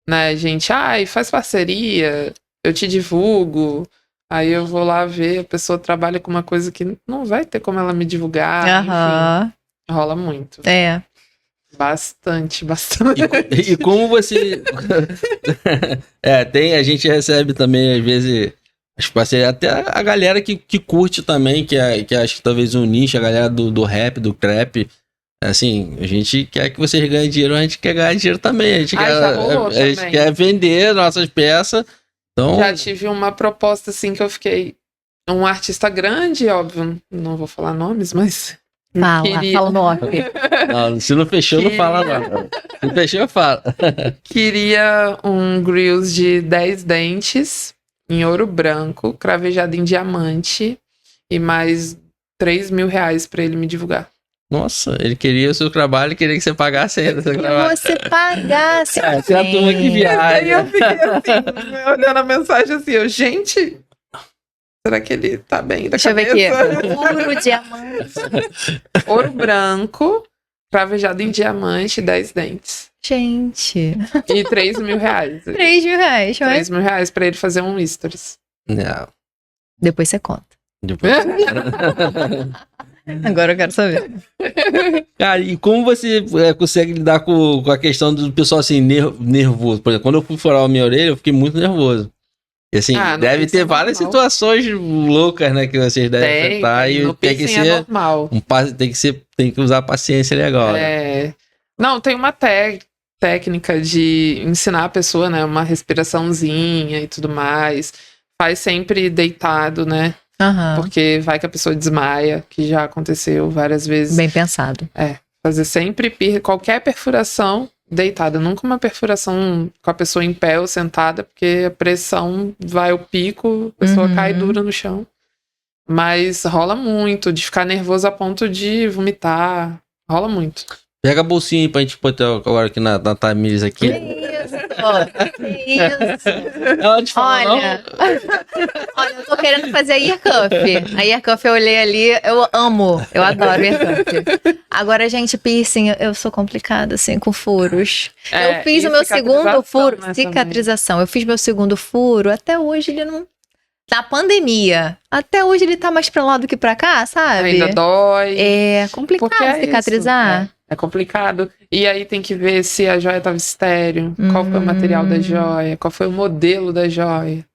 [SPEAKER 2] né, gente? Faz parceria, eu te divulgo. Aí eu vou lá ver, a pessoa trabalha com uma coisa que não vai ter como ela me divulgar.
[SPEAKER 1] Aham.
[SPEAKER 2] Enfim, rola muito.
[SPEAKER 1] É.
[SPEAKER 2] Bastante.
[SPEAKER 3] E como você. A gente recebe também, às vezes, as parcerias, até a galera que curte também, que acho que talvez um nicho, a galera do rap, do trap. Assim, a gente quer que vocês ganhem dinheiro, a gente quer ganhar dinheiro também. A gente,
[SPEAKER 2] já rolou
[SPEAKER 3] a gente
[SPEAKER 2] também.
[SPEAKER 3] quer vender nossas peças. Então,
[SPEAKER 2] Já tive uma proposta assim que eu fiquei. Um artista grande, óbvio, não vou falar nomes, mas.
[SPEAKER 1] Fala no off.
[SPEAKER 3] não, se não fechou, não fala nada. Se fechou, fala.
[SPEAKER 2] Queria um grills de 10 dentes em ouro branco, cravejado em diamante e mais 3 mil reais pra ele me divulgar.
[SPEAKER 3] Nossa, ele queria o seu trabalho e queria que você pagasse ainda o seu trabalho.
[SPEAKER 1] Você pagasse.
[SPEAKER 3] Tem a turma que
[SPEAKER 2] Aí
[SPEAKER 3] viaja.
[SPEAKER 2] eu fiquei assim, olhando a mensagem assim, gente, será que ele tá bem da
[SPEAKER 1] Deixa eu ver
[SPEAKER 2] cabeça?
[SPEAKER 1] aqui. Ouro, diamante.
[SPEAKER 2] Ouro branco, cravejado em diamante, 10 dentes.
[SPEAKER 1] Gente.
[SPEAKER 2] E 3 mil reais.
[SPEAKER 1] 3 mil reais.
[SPEAKER 2] 3 mil reais pra ele fazer um stories.
[SPEAKER 3] Não,
[SPEAKER 1] Depois você conta.
[SPEAKER 3] depois...
[SPEAKER 1] Agora eu quero saber.
[SPEAKER 3] Cara, e como você consegue lidar com a questão do pessoal assim, nervoso? Por exemplo, quando eu fui furar a minha orelha, eu fiquei muito nervoso. E assim,
[SPEAKER 2] No
[SPEAKER 3] deve
[SPEAKER 2] piercing
[SPEAKER 3] ter
[SPEAKER 2] é
[SPEAKER 3] várias
[SPEAKER 2] normal.
[SPEAKER 3] situações loucas, né, que vocês devem enfrentar. E
[SPEAKER 2] No
[SPEAKER 3] tem que
[SPEAKER 2] piercing é
[SPEAKER 3] ser
[SPEAKER 2] normal.
[SPEAKER 3] tem que usar paciência legal. Né?
[SPEAKER 2] Não, tem uma técnica de ensinar a pessoa, né? Uma respiraçãozinha e tudo mais. Faz sempre deitado, né?
[SPEAKER 1] Aham.
[SPEAKER 2] Porque vai que a pessoa desmaia, que já aconteceu várias vezes.
[SPEAKER 1] Bem pensado.
[SPEAKER 2] Fazer sempre qualquer perfuração deitada. Nunca uma perfuração com a pessoa em pé ou sentada, porque a pressão vai ao pico, a pessoa cai dura no chão. Mas rola muito, de ficar nervoso a ponto de vomitar. Rola muito.
[SPEAKER 3] Pega a bolsinha aí pra gente botar agora aqui na Tamires aqui.
[SPEAKER 1] Isso.
[SPEAKER 3] Ela te fala,
[SPEAKER 1] Olha, eu tô querendo fazer a ear cuff. A ear cuff eu olhei ali, eu amo, eu adoro ear cuff. Agora, gente, piercing, eu sou complicada, assim, com furos. Eu fiz
[SPEAKER 2] e
[SPEAKER 1] o meu segundo
[SPEAKER 2] cicatrização,
[SPEAKER 1] furo,
[SPEAKER 2] né,
[SPEAKER 1] cicatrização. Eu fiz meu segundo furo, até hoje ele não... Na pandemia, até hoje ele tá mais pra lá do que pra cá, sabe?
[SPEAKER 2] Ainda dói.
[SPEAKER 1] É complicado
[SPEAKER 2] Porque é
[SPEAKER 1] cicatrizar.
[SPEAKER 2] isso, é complicado. E aí tem que ver se a joia tava estéreo, qual foi o material da joia, qual foi o modelo da joia.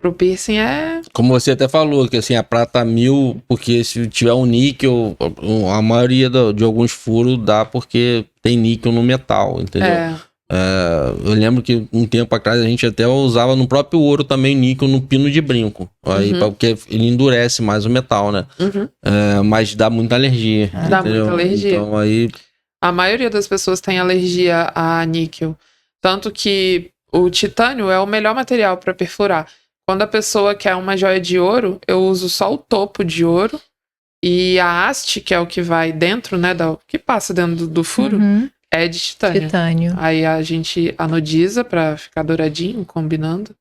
[SPEAKER 2] Pro piercing
[SPEAKER 3] Como você até falou, que assim, a prata 1000, porque se tiver um níquel, a maioria de alguns furos dá porque tem níquel no metal, entendeu? Eu lembro que um tempo atrás a gente até usava no próprio ouro também níquel no pino de brinco. Aí, porque ele endurece mais o metal, né? Mas dá muita alergia.
[SPEAKER 2] Dá
[SPEAKER 3] entendeu?
[SPEAKER 2] muita alergia.
[SPEAKER 3] Então aí.
[SPEAKER 2] A maioria das pessoas tem alergia a níquel. Tanto que o titânio é o melhor material para perfurar. Quando a pessoa quer uma joia de ouro, eu uso só o topo de ouro. E a haste, que é o que vai dentro, né? Que passa dentro do furo, é de titânio.
[SPEAKER 1] Titânio.
[SPEAKER 2] Aí a gente anodiza pra ficar douradinho, combinando.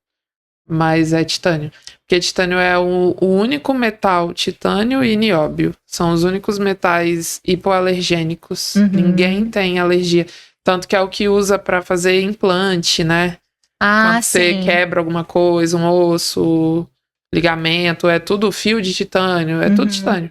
[SPEAKER 2] Mas é titânio. Porque titânio é o único metal, titânio e nióbio. São os únicos metais hipoalergênicos. Ninguém tem alergia. Tanto que é o que usa pra fazer implante, né? Quando você quebra alguma coisa, um osso, ligamento, é tudo fio de titânio, é tudo titânio.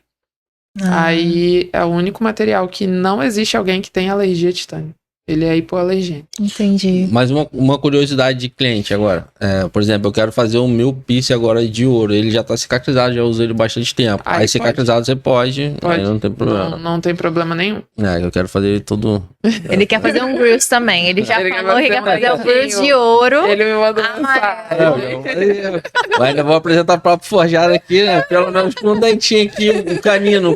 [SPEAKER 2] Aí é o único material que não existe alguém que tenha alergia a titânio. Ele é hipoalergênico.
[SPEAKER 1] Entendi.
[SPEAKER 3] Mas uma curiosidade de cliente agora. Por exemplo, eu quero fazer o meu piercing agora de ouro. Ele já tá cicatrizado, já usei ele bastante tempo. Aí
[SPEAKER 2] Pode.
[SPEAKER 3] cicatrizado você pode, aí não tem problema.
[SPEAKER 2] Não tem problema nenhum.
[SPEAKER 3] Eu quero fazer ele todo...
[SPEAKER 1] Ele quer fazer um grills também. Ele já
[SPEAKER 2] Ele quer
[SPEAKER 1] falou que quer
[SPEAKER 2] fazer
[SPEAKER 1] fazer
[SPEAKER 2] um
[SPEAKER 1] o grills
[SPEAKER 2] lacinho.
[SPEAKER 1] de ouro.
[SPEAKER 2] Ele me mandou
[SPEAKER 1] Ah,
[SPEAKER 2] mensagem.
[SPEAKER 3] Mas ainda vou apresentar papo forjado aqui, né? Pelo menos com um dentinho aqui, um canino.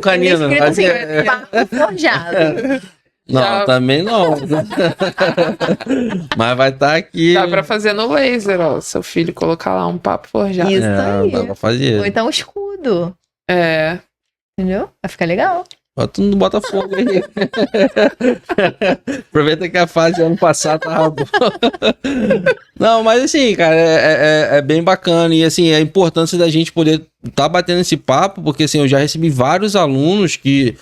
[SPEAKER 1] Escrito assim,
[SPEAKER 3] Mas
[SPEAKER 1] papo forjado.
[SPEAKER 3] não,
[SPEAKER 2] Já-
[SPEAKER 3] também não. Mas vai estar aqui.
[SPEAKER 2] Dá pra fazer no laser, ó. Seu filho colocar lá um papo forjado.
[SPEAKER 1] Isso aí.
[SPEAKER 3] Dá pra fazer.
[SPEAKER 1] Ou então o escudo.
[SPEAKER 2] É.
[SPEAKER 1] Entendeu? Vai ficar legal.
[SPEAKER 3] Bota no Botafogo aí. Aproveita que a fase do ano passado tava boa. Não, mas assim, cara, é bem bacana. E assim, a importância da gente poder tá batendo esse papo, porque assim, eu já recebi vários alunos que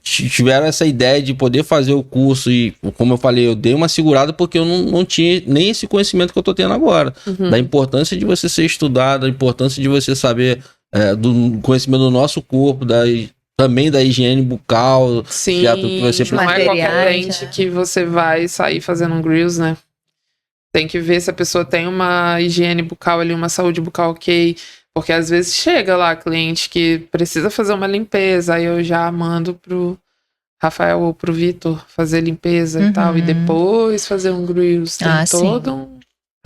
[SPEAKER 3] tiveram essa ideia de poder fazer o curso e, como eu falei, eu dei uma segurada porque eu não tinha nem esse conhecimento que eu tô tendo agora. Da importância de você ser estudado, da importância de você saber do conhecimento do nosso corpo, também da higiene bucal.
[SPEAKER 2] Sim,
[SPEAKER 3] que é tudo que você
[SPEAKER 2] não é qualquer
[SPEAKER 1] materiais,
[SPEAKER 2] dente que você vai sair fazendo um grills, né? Tem que ver se a pessoa tem uma higiene bucal ali, uma saúde bucal ok. Porque às vezes chega lá cliente que precisa fazer uma limpeza, aí eu já mando pro Rafael ou pro Vitor fazer limpeza e tal, e depois fazer um grills. Tem todo um...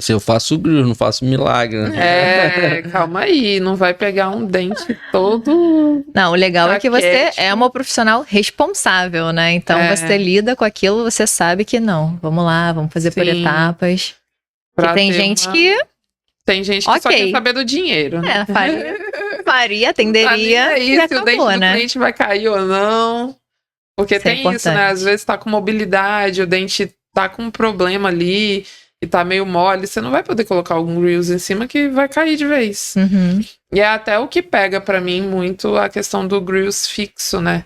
[SPEAKER 3] Se eu faço grill, não faço milagre, né?
[SPEAKER 2] Calma aí, não vai pegar um dente todo...
[SPEAKER 1] Não, o legal é que você
[SPEAKER 2] Raquete.
[SPEAKER 1] é uma profissional responsável, né? Então você lida com aquilo, você sabe que não. Vamos lá, vamos fazer por
[SPEAKER 2] Sim.
[SPEAKER 1] etapas.
[SPEAKER 2] pra
[SPEAKER 1] E tem
[SPEAKER 2] ter
[SPEAKER 1] gente
[SPEAKER 2] uma-
[SPEAKER 1] que
[SPEAKER 2] Tem gente que só
[SPEAKER 1] Ok.
[SPEAKER 2] quer saber do dinheiro, né?
[SPEAKER 1] faria,
[SPEAKER 2] Tá nem
[SPEAKER 1] atenderia
[SPEAKER 2] aí
[SPEAKER 1] e
[SPEAKER 2] se o dente
[SPEAKER 1] acabou,
[SPEAKER 2] do
[SPEAKER 1] né?
[SPEAKER 2] cliente vai cair ou não. Porque
[SPEAKER 1] Isso é
[SPEAKER 2] tem isso, né?
[SPEAKER 1] importante.
[SPEAKER 2] Às vezes tá com mobilidade, o dente tá com um problema ali e tá meio mole. Você não vai poder colocar algum grills em cima que vai cair de vez.
[SPEAKER 1] Uhum.
[SPEAKER 2] E é até o que pega pra mim muito a questão do grills fixo, né?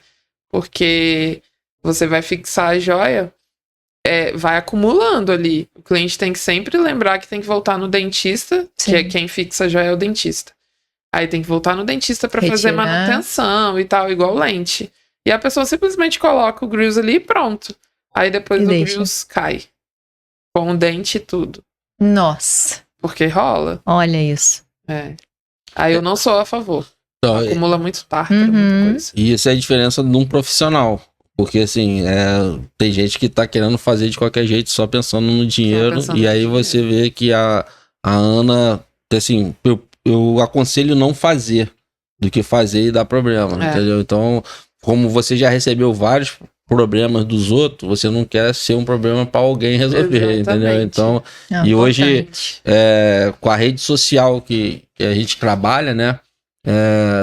[SPEAKER 2] Porque você vai fixar a joia, vai acumulando ali. O cliente tem que sempre lembrar que tem que voltar no dentista,
[SPEAKER 1] Sim.
[SPEAKER 2] que é quem fixa a joia é o dentista. Aí tem que voltar no dentista pra fazer
[SPEAKER 1] Retirar.
[SPEAKER 2] manutenção e tal, igual lente. E a pessoa simplesmente coloca o grills ali e pronto. Aí depois
[SPEAKER 1] E
[SPEAKER 2] o
[SPEAKER 1] deixa.
[SPEAKER 2] grills cai. Com o dente e tudo.
[SPEAKER 1] Nossa,
[SPEAKER 2] Porque rola.
[SPEAKER 1] olha isso.
[SPEAKER 2] Aí eu não sou a favor.
[SPEAKER 3] Então,
[SPEAKER 2] Acumula muito tártaro,
[SPEAKER 1] Uhum.
[SPEAKER 2] muita coisa.
[SPEAKER 3] e isso é a diferença de um profissional. Porque, assim, tem gente que tá querendo fazer de qualquer jeito, só pensando no dinheiro.
[SPEAKER 2] pensando
[SPEAKER 3] E
[SPEAKER 2] no
[SPEAKER 3] aí
[SPEAKER 2] dinheiro.
[SPEAKER 3] você vê que a Ana, assim, eu aconselho não fazer do que fazer e dar problema, entendeu? Então, como você já recebeu vários problemas dos outros, você não quer ser um problema para alguém resolver, entendeu?
[SPEAKER 2] Exatamente.
[SPEAKER 3] Então,
[SPEAKER 1] É
[SPEAKER 3] E hoje-
[SPEAKER 1] importante.
[SPEAKER 3] com a rede social que a gente trabalha, né?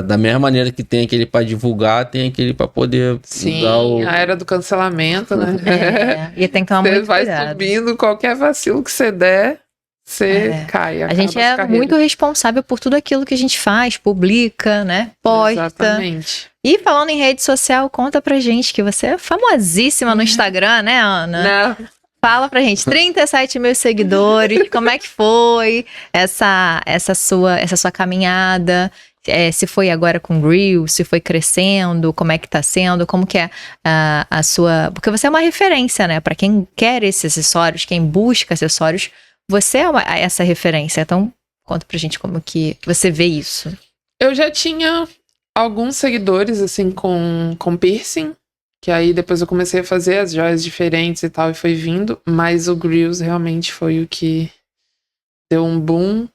[SPEAKER 3] Da mesma maneira que tem aquele para divulgar, tem aquele para poder
[SPEAKER 2] Sim,
[SPEAKER 3] dar o...
[SPEAKER 2] a era do cancelamento, né?
[SPEAKER 1] E tem que tomar
[SPEAKER 2] Você
[SPEAKER 1] muito
[SPEAKER 2] vai
[SPEAKER 1] cuidado.
[SPEAKER 2] subindo, qualquer vacilo que você der, você
[SPEAKER 1] É.
[SPEAKER 2] cai.
[SPEAKER 1] A gente
[SPEAKER 2] acaba
[SPEAKER 1] é
[SPEAKER 2] a
[SPEAKER 1] muito
[SPEAKER 2] carreira.
[SPEAKER 1] responsável por tudo aquilo que a gente faz, publica, né? Posta.
[SPEAKER 2] Exatamente.
[SPEAKER 1] E falando em rede social, conta pra gente que você é famosíssima no Instagram, né, Ana?
[SPEAKER 2] Não,
[SPEAKER 1] Fala pra gente, 37 mil seguidores, como é que foi essa sua caminhada? Se foi agora com Reel, se foi crescendo, como é que tá sendo, como que é a sua... Porque você é uma referência, né? Pra quem quer esses acessórios, quem busca acessórios, você é essa referência. Então, conta pra gente como que você vê isso.
[SPEAKER 2] eu já tinha alguns seguidores, assim, com piercing, que aí depois eu comecei a fazer as joias diferentes e tal, e foi vindo, mas o grills realmente foi o que deu um boom.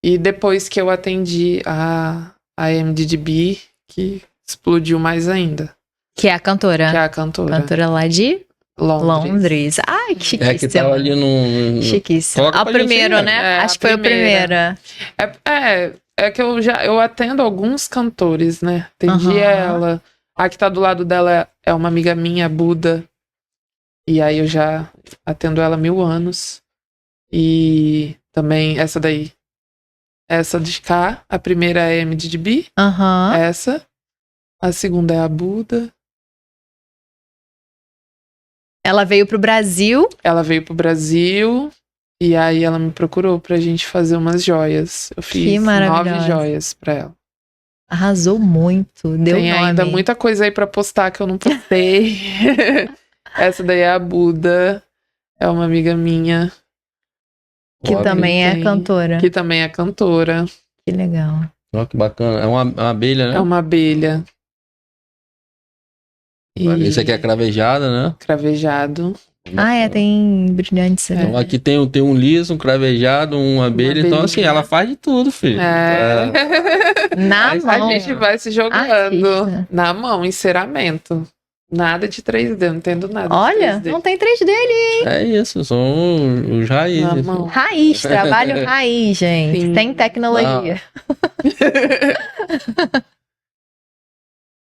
[SPEAKER 2] E depois que eu atendi a MDDB, que explodiu mais ainda,
[SPEAKER 1] Que é a cantora.
[SPEAKER 2] que é a cantora.
[SPEAKER 1] Cantora lá de
[SPEAKER 2] Londres.
[SPEAKER 1] Londres. Ai, que chiquíssima.
[SPEAKER 3] que tava ali no...
[SPEAKER 1] Chiquíssima.
[SPEAKER 3] Coloca
[SPEAKER 1] O
[SPEAKER 3] pra gente
[SPEAKER 1] primeiro,
[SPEAKER 3] aí,
[SPEAKER 1] né?
[SPEAKER 2] É,
[SPEAKER 1] Acho
[SPEAKER 2] a
[SPEAKER 1] que foi o
[SPEAKER 2] primeira.
[SPEAKER 1] primeiro.
[SPEAKER 2] É que eu atendo alguns cantores, né? Atendi
[SPEAKER 1] Aham.
[SPEAKER 2] ela. A que tá do lado dela é uma amiga minha, Buda. E aí eu já atendo ela há 1000 anos. E também essa daí. Essa de cá. A primeira é a MDDB.
[SPEAKER 1] Aham.
[SPEAKER 2] Essa. A segunda é a Buda.
[SPEAKER 1] Ela veio pro Brasil.
[SPEAKER 2] Ela veio pro Brasil. E aí ela me procurou pra gente fazer umas joias. Eu fiz 9
[SPEAKER 1] maravilhosa.
[SPEAKER 2] joias pra ela.
[SPEAKER 1] Arrasou muito. Deu
[SPEAKER 2] Tem
[SPEAKER 1] nome.
[SPEAKER 2] ainda muita coisa aí pra postar que eu não postei. Essa daí é a Buda. É uma amiga minha.
[SPEAKER 1] Que
[SPEAKER 3] Ó,
[SPEAKER 1] também é
[SPEAKER 2] tem-
[SPEAKER 1] cantora.
[SPEAKER 2] Que também é cantora.
[SPEAKER 1] Que legal.
[SPEAKER 3] Ó, que bacana. É uma abelha, né?
[SPEAKER 2] É uma abelha.
[SPEAKER 3] Esse aqui é cravejada, né?
[SPEAKER 2] Cravejado.
[SPEAKER 1] Tem brilhantes ali.
[SPEAKER 3] Então aqui tem um liso, um cravejado, uma abelha. Então, assim,
[SPEAKER 2] abelhinha.
[SPEAKER 3] ela faz de tudo, filho.
[SPEAKER 2] É.
[SPEAKER 1] Na
[SPEAKER 2] A
[SPEAKER 1] mão.
[SPEAKER 2] gente vai se jogando
[SPEAKER 1] Artista.
[SPEAKER 2] na mão, enceramento. Nada de 3D, não entendo nada. de
[SPEAKER 1] Olha,
[SPEAKER 2] 3D.
[SPEAKER 1] não tem 3D ali.
[SPEAKER 3] É isso, são os
[SPEAKER 2] Na
[SPEAKER 3] raízes.
[SPEAKER 2] mão.
[SPEAKER 1] Raiz, trabalho raiz, gente.
[SPEAKER 2] Sim.
[SPEAKER 1] Sem tecnologia.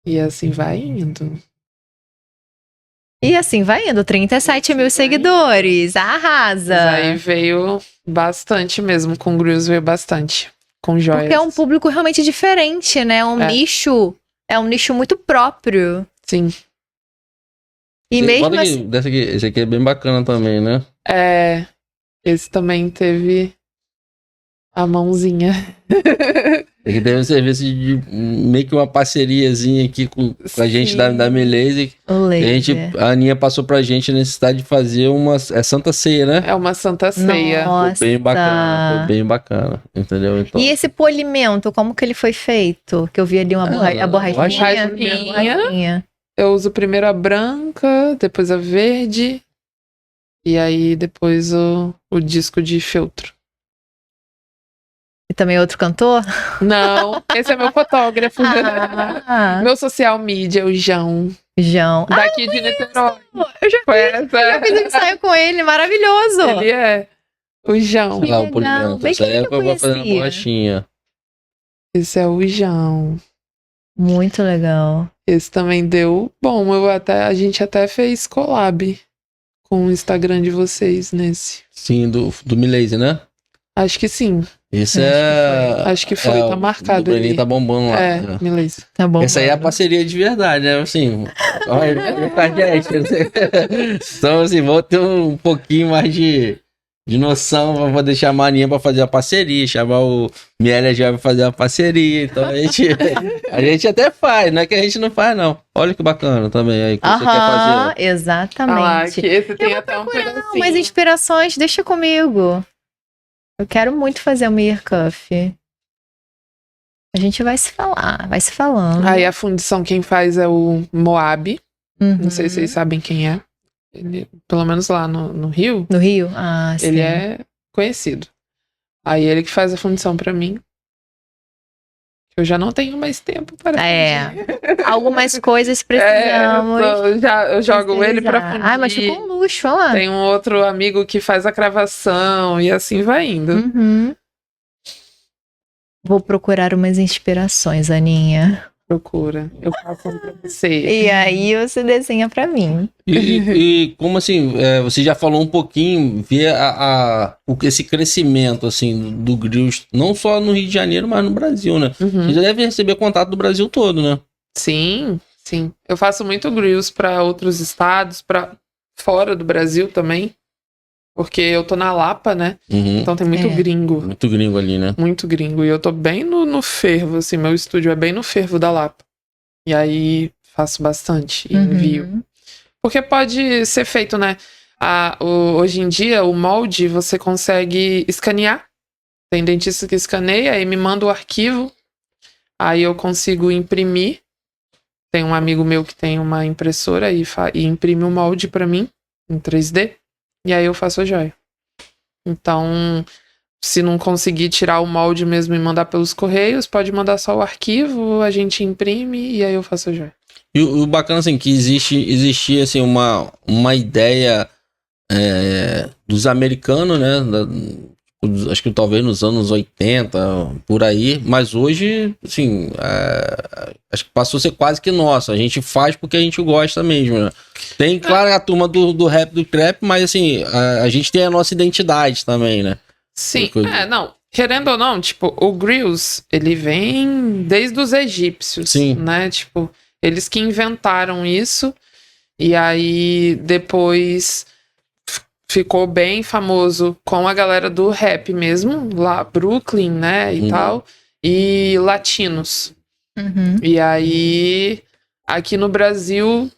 [SPEAKER 2] E assim vai indo.
[SPEAKER 1] E assim vai indo, 37 mil seguidores. Arrasa.
[SPEAKER 2] Mas aí veio bastante mesmo, com Grills veio bastante. Com joias.
[SPEAKER 1] Porque é um público realmente diferente, né? nicho. É um nicho muito próprio.
[SPEAKER 2] Sim.
[SPEAKER 1] E mesmo assim.
[SPEAKER 3] Esse aqui é bem bacana também, né?
[SPEAKER 2] É, esse também teve a mãozinha.
[SPEAKER 3] Esse aqui teve um serviço de meio que uma parceriazinha aqui com a gente
[SPEAKER 2] Sim.
[SPEAKER 3] da Melaze.
[SPEAKER 1] O
[SPEAKER 3] A Aninha passou pra gente a necessidade de fazer uma Santa Ceia, né?
[SPEAKER 2] É uma santa ceia.
[SPEAKER 1] Nossa.
[SPEAKER 3] Foi bem bacana, entendeu? Então,
[SPEAKER 1] E esse polimento, como que ele foi feito? Que eu vi ali a borrachinha.
[SPEAKER 2] borrachinha. Eu uso primeiro a branca, depois a verde. E aí depois o disco de feltro.
[SPEAKER 1] E também outro cantor?
[SPEAKER 2] Não, esse é meu fotógrafo.
[SPEAKER 1] Ah,
[SPEAKER 2] Meu social media, o João.
[SPEAKER 1] João.
[SPEAKER 2] Daqui de Niterói.
[SPEAKER 1] Eu já
[SPEAKER 2] Foi essa.
[SPEAKER 1] fiz um ensaio com ele, maravilhoso.
[SPEAKER 2] Ele é o João.
[SPEAKER 3] olha lá o
[SPEAKER 1] legal.
[SPEAKER 3] polimento.
[SPEAKER 1] Bem
[SPEAKER 3] Essa aí é
[SPEAKER 1] que eu
[SPEAKER 3] pra fazer na
[SPEAKER 1] conhecia.
[SPEAKER 3] borrachinha.
[SPEAKER 2] Esse é o João.
[SPEAKER 1] Muito legal.
[SPEAKER 2] Esse também deu bom. A gente até fez collab com o Instagram de vocês nesse.
[SPEAKER 3] Sim, do Melaze, né?
[SPEAKER 2] Acho que sim.
[SPEAKER 3] Esse
[SPEAKER 2] Acho que foi. Tá marcado
[SPEAKER 3] O Breninho
[SPEAKER 2] ali.
[SPEAKER 3] tá bombando lá.
[SPEAKER 2] É,
[SPEAKER 3] né?
[SPEAKER 2] beleza.
[SPEAKER 1] Tá bom.
[SPEAKER 3] Essa aí é a
[SPEAKER 1] mano.
[SPEAKER 3] parceria de verdade, né? Assim, olha com a gente. Então, assim, vou ter um pouquinho mais de noção pra poder chamar a Aninha pra fazer a parceria, chamar o Miele já pra fazer a parceria. Então a gente até faz, não é que a gente não faz, não. Olha que bacana também aí que você quer
[SPEAKER 1] Aham,
[SPEAKER 3] fazer.
[SPEAKER 1] exatamente.
[SPEAKER 2] Ah, lá, que esse tem
[SPEAKER 1] vou
[SPEAKER 2] até um
[SPEAKER 1] procurar
[SPEAKER 2] pedacinho.
[SPEAKER 1] umas inspirações, deixa comigo. Eu quero muito fazer uma earcuff. A gente vai se falar, vai se falando.
[SPEAKER 2] Aí a fundição quem faz é o Moab.
[SPEAKER 1] Uhum.
[SPEAKER 2] Não sei se vocês sabem quem é. Ele, pelo menos lá no Rio,
[SPEAKER 1] No Rio? Ah, sim.
[SPEAKER 2] ele é conhecido. Aí ele que faz a fundição pra mim. Eu já não tenho mais tempo para
[SPEAKER 1] É.
[SPEAKER 2] fundir.
[SPEAKER 1] Algumas coisas precisamos.
[SPEAKER 2] Eu jogo ele pra
[SPEAKER 1] precisar.
[SPEAKER 2] fundir.
[SPEAKER 1] Ai, mas ficou um luxo, olha lá.
[SPEAKER 2] Tem um outro amigo que faz a cravação e assim vai indo.
[SPEAKER 1] Uhum. Vou procurar umas inspirações, Aninha.
[SPEAKER 2] Procura. Eu faço um pra você.
[SPEAKER 1] E aí você desenha pra mim.
[SPEAKER 3] E como assim, você já falou um pouquinho, ver esse crescimento assim do Grills, não só no Rio de Janeiro, mas no Brasil, né?
[SPEAKER 2] Uhum.
[SPEAKER 3] Você já deve receber contato do Brasil todo, né?
[SPEAKER 2] Sim, sim. Eu faço muito grills pra outros estados, pra fora do Brasil também. Porque eu tô na Lapa, né?
[SPEAKER 3] Uhum.
[SPEAKER 2] Então tem muito
[SPEAKER 1] É.
[SPEAKER 2] gringo.
[SPEAKER 3] Muito gringo ali, né?
[SPEAKER 2] Muito gringo. E eu tô bem no fervo, assim. Meu estúdio é bem no fervo da Lapa. E aí faço bastante e envio.
[SPEAKER 1] Uhum.
[SPEAKER 2] Porque pode ser feito, né? Hoje em dia, o molde você consegue escanear. Tem dentista que escaneia, aí me manda o arquivo. Aí eu consigo imprimir. Tem um amigo meu que tem uma impressora e imprime o molde pra mim em 3D. E aí eu faço a joia. Então, se não conseguir tirar o molde mesmo e mandar pelos correios, pode mandar só o arquivo, a gente imprime e aí eu faço a joia.
[SPEAKER 3] E o bacana, assim, que existia, assim, uma ideia dos americanos, né? Acho que talvez nos anos 80, por aí. Mas hoje, assim, acho que passou a ser quase que nosso. A gente faz porque a gente gosta mesmo, né? Tem, claro, a turma do rap, do trap, mas, assim, a gente tem a nossa identidade também, né?
[SPEAKER 2] Sim, não. Querendo ou não, tipo, o Grills, ele vem desde os egípcios,
[SPEAKER 3] Sim.
[SPEAKER 2] né? Tipo, eles que inventaram isso. E aí, depois ficou bem famoso com a galera do rap mesmo, lá Brooklyn, né, e
[SPEAKER 3] Uhum.
[SPEAKER 2] tal, e latinos.
[SPEAKER 1] Uhum.
[SPEAKER 2] E aí, aqui no Brasil,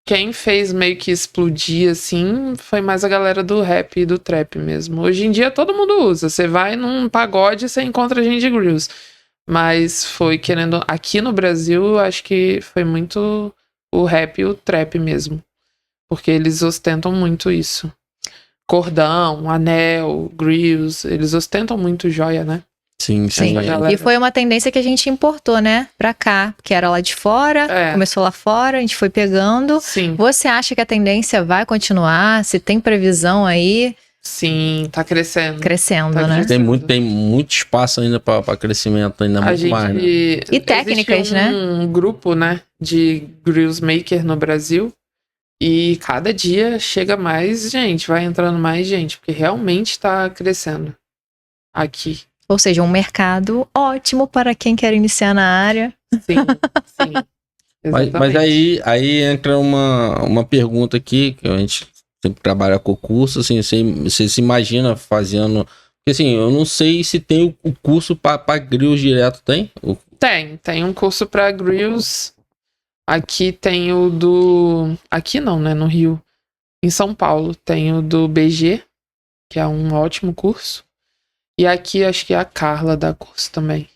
[SPEAKER 2] quem fez meio que explodir, assim, foi mais a galera do rap e do trap mesmo. Hoje em dia todo mundo usa. Você vai num pagode e você encontra gente de grills. Mas foi querendo... Aqui no Brasil, acho que foi muito o rap e o trap mesmo. Porque eles ostentam muito isso. Cordão, anel, grills, eles ostentam muito joia, né?
[SPEAKER 3] Sim,
[SPEAKER 1] Sim.
[SPEAKER 3] sim.
[SPEAKER 2] galera.
[SPEAKER 1] E foi uma tendência que a gente importou, né, pra cá, que era lá de fora,
[SPEAKER 2] É.
[SPEAKER 1] começou lá fora, a gente foi pegando.
[SPEAKER 2] Sim,
[SPEAKER 1] Você acha que a tendência vai continuar? Se tem previsão aí
[SPEAKER 2] sim, tá crescendo.
[SPEAKER 1] crescendo,
[SPEAKER 2] Tá
[SPEAKER 1] né?
[SPEAKER 3] Tem muito espaço ainda para crescimento, ainda
[SPEAKER 2] A
[SPEAKER 3] muito
[SPEAKER 2] gente...
[SPEAKER 3] mais, né?
[SPEAKER 1] E técnicas,
[SPEAKER 2] existe
[SPEAKER 1] né?
[SPEAKER 2] um grupo, né, de grills maker no Brasil. E cada dia chega mais gente, vai entrando mais gente, porque realmente tá crescendo aqui.
[SPEAKER 1] Ou seja, um mercado ótimo para quem quer iniciar na área.
[SPEAKER 2] Sim, sim.
[SPEAKER 3] Mas
[SPEAKER 2] Exatamente.
[SPEAKER 3] aí entra uma pergunta aqui, que a gente sempre trabalha com o curso, assim, você se imagina fazendo... Porque assim, eu não sei se tem o curso para grills direto, tem?
[SPEAKER 2] Tem um curso para grills. Aqui tem o do... Aqui não, né, no Rio. Em São Paulo tem o do BG, que é um ótimo curso. E aqui acho que a Carla dá curso também.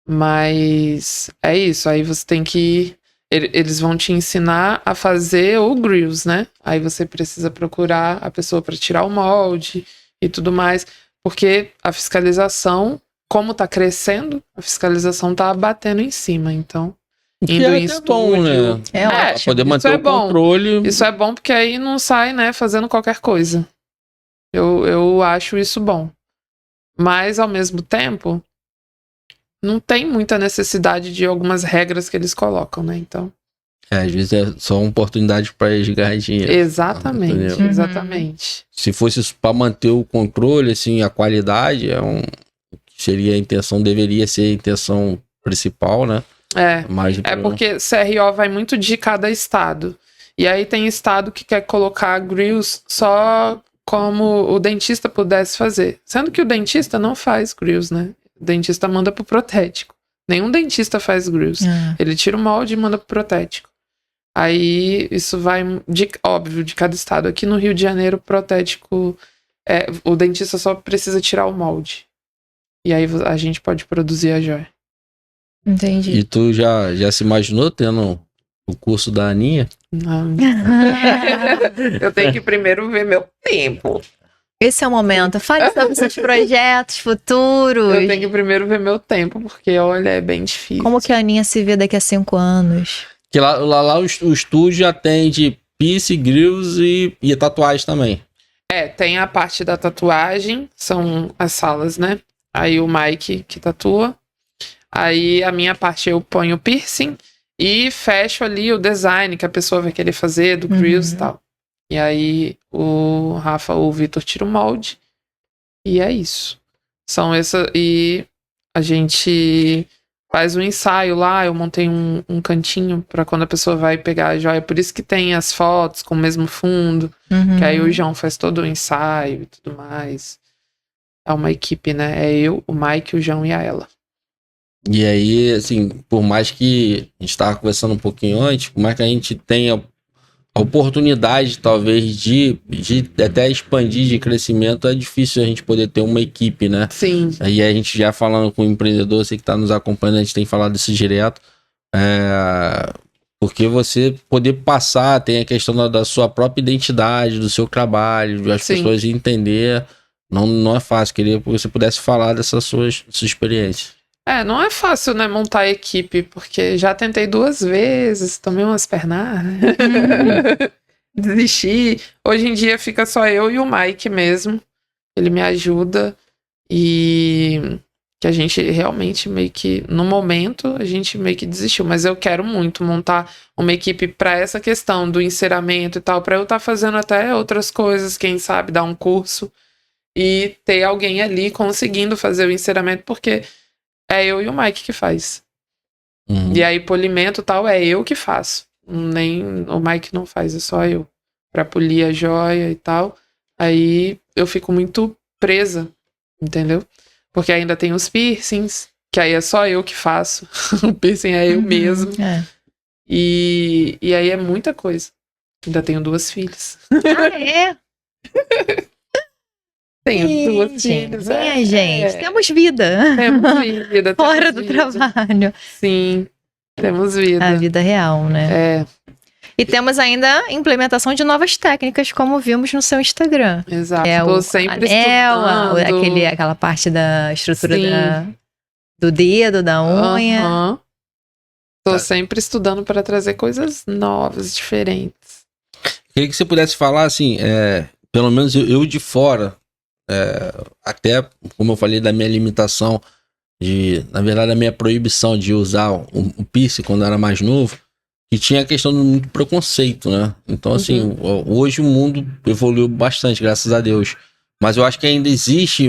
[SPEAKER 2] Mas é isso, aí você tem que... Eles vão te ensinar a fazer o grills, né? Aí você precisa procurar a pessoa para tirar o molde e tudo mais. Porque a fiscalização, como tá crescendo, a fiscalização tá batendo em cima. Então,
[SPEAKER 3] Que
[SPEAKER 2] indo
[SPEAKER 3] é
[SPEAKER 2] em
[SPEAKER 3] até bom, né?
[SPEAKER 2] estúdio...
[SPEAKER 1] É
[SPEAKER 3] Pra
[SPEAKER 1] ótimo.
[SPEAKER 3] poder
[SPEAKER 2] isso
[SPEAKER 3] manter
[SPEAKER 2] é
[SPEAKER 3] o
[SPEAKER 2] bom.
[SPEAKER 3] controle.
[SPEAKER 2] Isso é bom porque aí não sai, né, fazendo qualquer coisa. Eu acho isso bom. Mas, ao mesmo tempo, não tem muita necessidade de algumas regras que eles colocam, né? Então,
[SPEAKER 3] Às vezes é só uma oportunidade para eles ganhar dinheiro.
[SPEAKER 2] exatamente,
[SPEAKER 3] Entendeu?
[SPEAKER 2] exatamente.
[SPEAKER 3] Se fosse para manter o controle, assim, a qualidade, seria a intenção, deveria ser a intenção principal, né? Mas,
[SPEAKER 2] É porque CRO vai muito de cada estado. E aí tem estado que quer colocar grills só como o dentista pudesse fazer. Sendo que o dentista não faz grills, né? O dentista manda pro protético. Nenhum dentista faz grills.
[SPEAKER 1] Ah,
[SPEAKER 2] Ele tira o molde e manda pro protético. Aí isso vai, óbvio, de cada estado. Aqui no Rio de Janeiro, protético, o dentista só precisa tirar o molde. E aí a gente pode produzir a joia.
[SPEAKER 1] entendi.
[SPEAKER 3] E tu já se imaginou tendo o curso da Aninha?
[SPEAKER 2] Não. Eu tenho que primeiro ver meu tempo.
[SPEAKER 1] Esse é o momento. Fale sobre seus projetos futuros.
[SPEAKER 2] Eu tenho que primeiro ver meu tempo, porque, olha, é bem difícil.
[SPEAKER 1] Como que a Aninha se vê daqui a 5 anos?
[SPEAKER 3] Que lá o estúdio atende piercing, grills e tatuagem também.
[SPEAKER 2] Tem a parte da tatuagem, são as salas, né? Aí o Mike que tatua. Aí a minha parte eu ponho piercing e fecho ali o design que a pessoa vai querer fazer, do grills e tal. E aí o Rafa ou o Vitor tira o molde. E é isso. E a gente faz um ensaio lá. Eu montei um cantinho para quando a pessoa vai pegar a joia. Por isso que tem as fotos com o mesmo fundo.
[SPEAKER 1] Uhum.
[SPEAKER 2] Que aí o João faz todo o ensaio e tudo mais. É uma equipe, né? É eu, o Mike, o João e a ela.
[SPEAKER 3] E aí, assim, por mais que a gente estava conversando um pouquinho antes, por mais que a gente tenha a oportunidade, talvez, de até expandir de crescimento, é difícil a gente poder ter uma equipe, né?
[SPEAKER 2] Sim.
[SPEAKER 3] Aí a gente já falando com o empreendedor, você que está nos acompanhando, a gente tem falado isso direto. Porque você poder passar, tem a questão da sua própria identidade, do seu trabalho, de as
[SPEAKER 2] Sim.
[SPEAKER 3] pessoas entender. Não é fácil. Queria que você pudesse falar dessa sua experiência.
[SPEAKER 2] Não é fácil, né, montar equipe, porque já tentei 2 vezes, tomei umas pernadas, desisti. Hoje em dia fica só eu e o Mike mesmo. Ele me ajuda e que a gente realmente meio que, no momento, a gente meio que desistiu. Mas eu quero muito montar uma equipe para essa questão do enceramento e tal, para eu estar fazendo até outras coisas, quem sabe dar um curso e ter alguém ali conseguindo fazer o enceramento, porque é eu e o Mike que faz.
[SPEAKER 3] Uhum.
[SPEAKER 2] E aí, polimento e tal, é eu que faço. Nem o Mike não faz, é só eu. Pra polir a joia e tal. Aí eu fico muito presa, entendeu? Porque ainda tem os piercings, que aí é só eu que faço. O piercing é eu mesmo.
[SPEAKER 1] É.
[SPEAKER 2] E aí é muita coisa. Ainda tenho 2 filhas.
[SPEAKER 1] Ah, é?
[SPEAKER 2] Tenho 2
[SPEAKER 1] Gente,
[SPEAKER 2] filhas.
[SPEAKER 1] gente, temos vida.
[SPEAKER 2] Temos vida.
[SPEAKER 1] Fora do
[SPEAKER 2] vida.
[SPEAKER 1] trabalho.
[SPEAKER 2] Sim, temos vida.
[SPEAKER 1] A vida real, né?
[SPEAKER 2] É,
[SPEAKER 1] E temos ainda a implementação de novas técnicas, como vimos no seu Instagram.
[SPEAKER 2] exato.
[SPEAKER 1] É
[SPEAKER 2] Tô
[SPEAKER 1] o
[SPEAKER 2] sempre
[SPEAKER 1] anel,
[SPEAKER 2] estudando.
[SPEAKER 1] aquela parte da estrutura
[SPEAKER 2] Sim.
[SPEAKER 1] do dedo, da unha.
[SPEAKER 2] Aham. Tô
[SPEAKER 3] Tá.
[SPEAKER 2] sempre estudando para trazer coisas novas, diferentes.
[SPEAKER 3] Queria que você pudesse falar, assim, pelo menos eu de fora, até como eu falei da minha limitação, na verdade, a minha proibição de usar o piercing quando eu era mais novo, que tinha a questão do muito preconceito, né? Então, assim, hoje o mundo evoluiu bastante, graças a Deus. Mas eu acho que ainda existe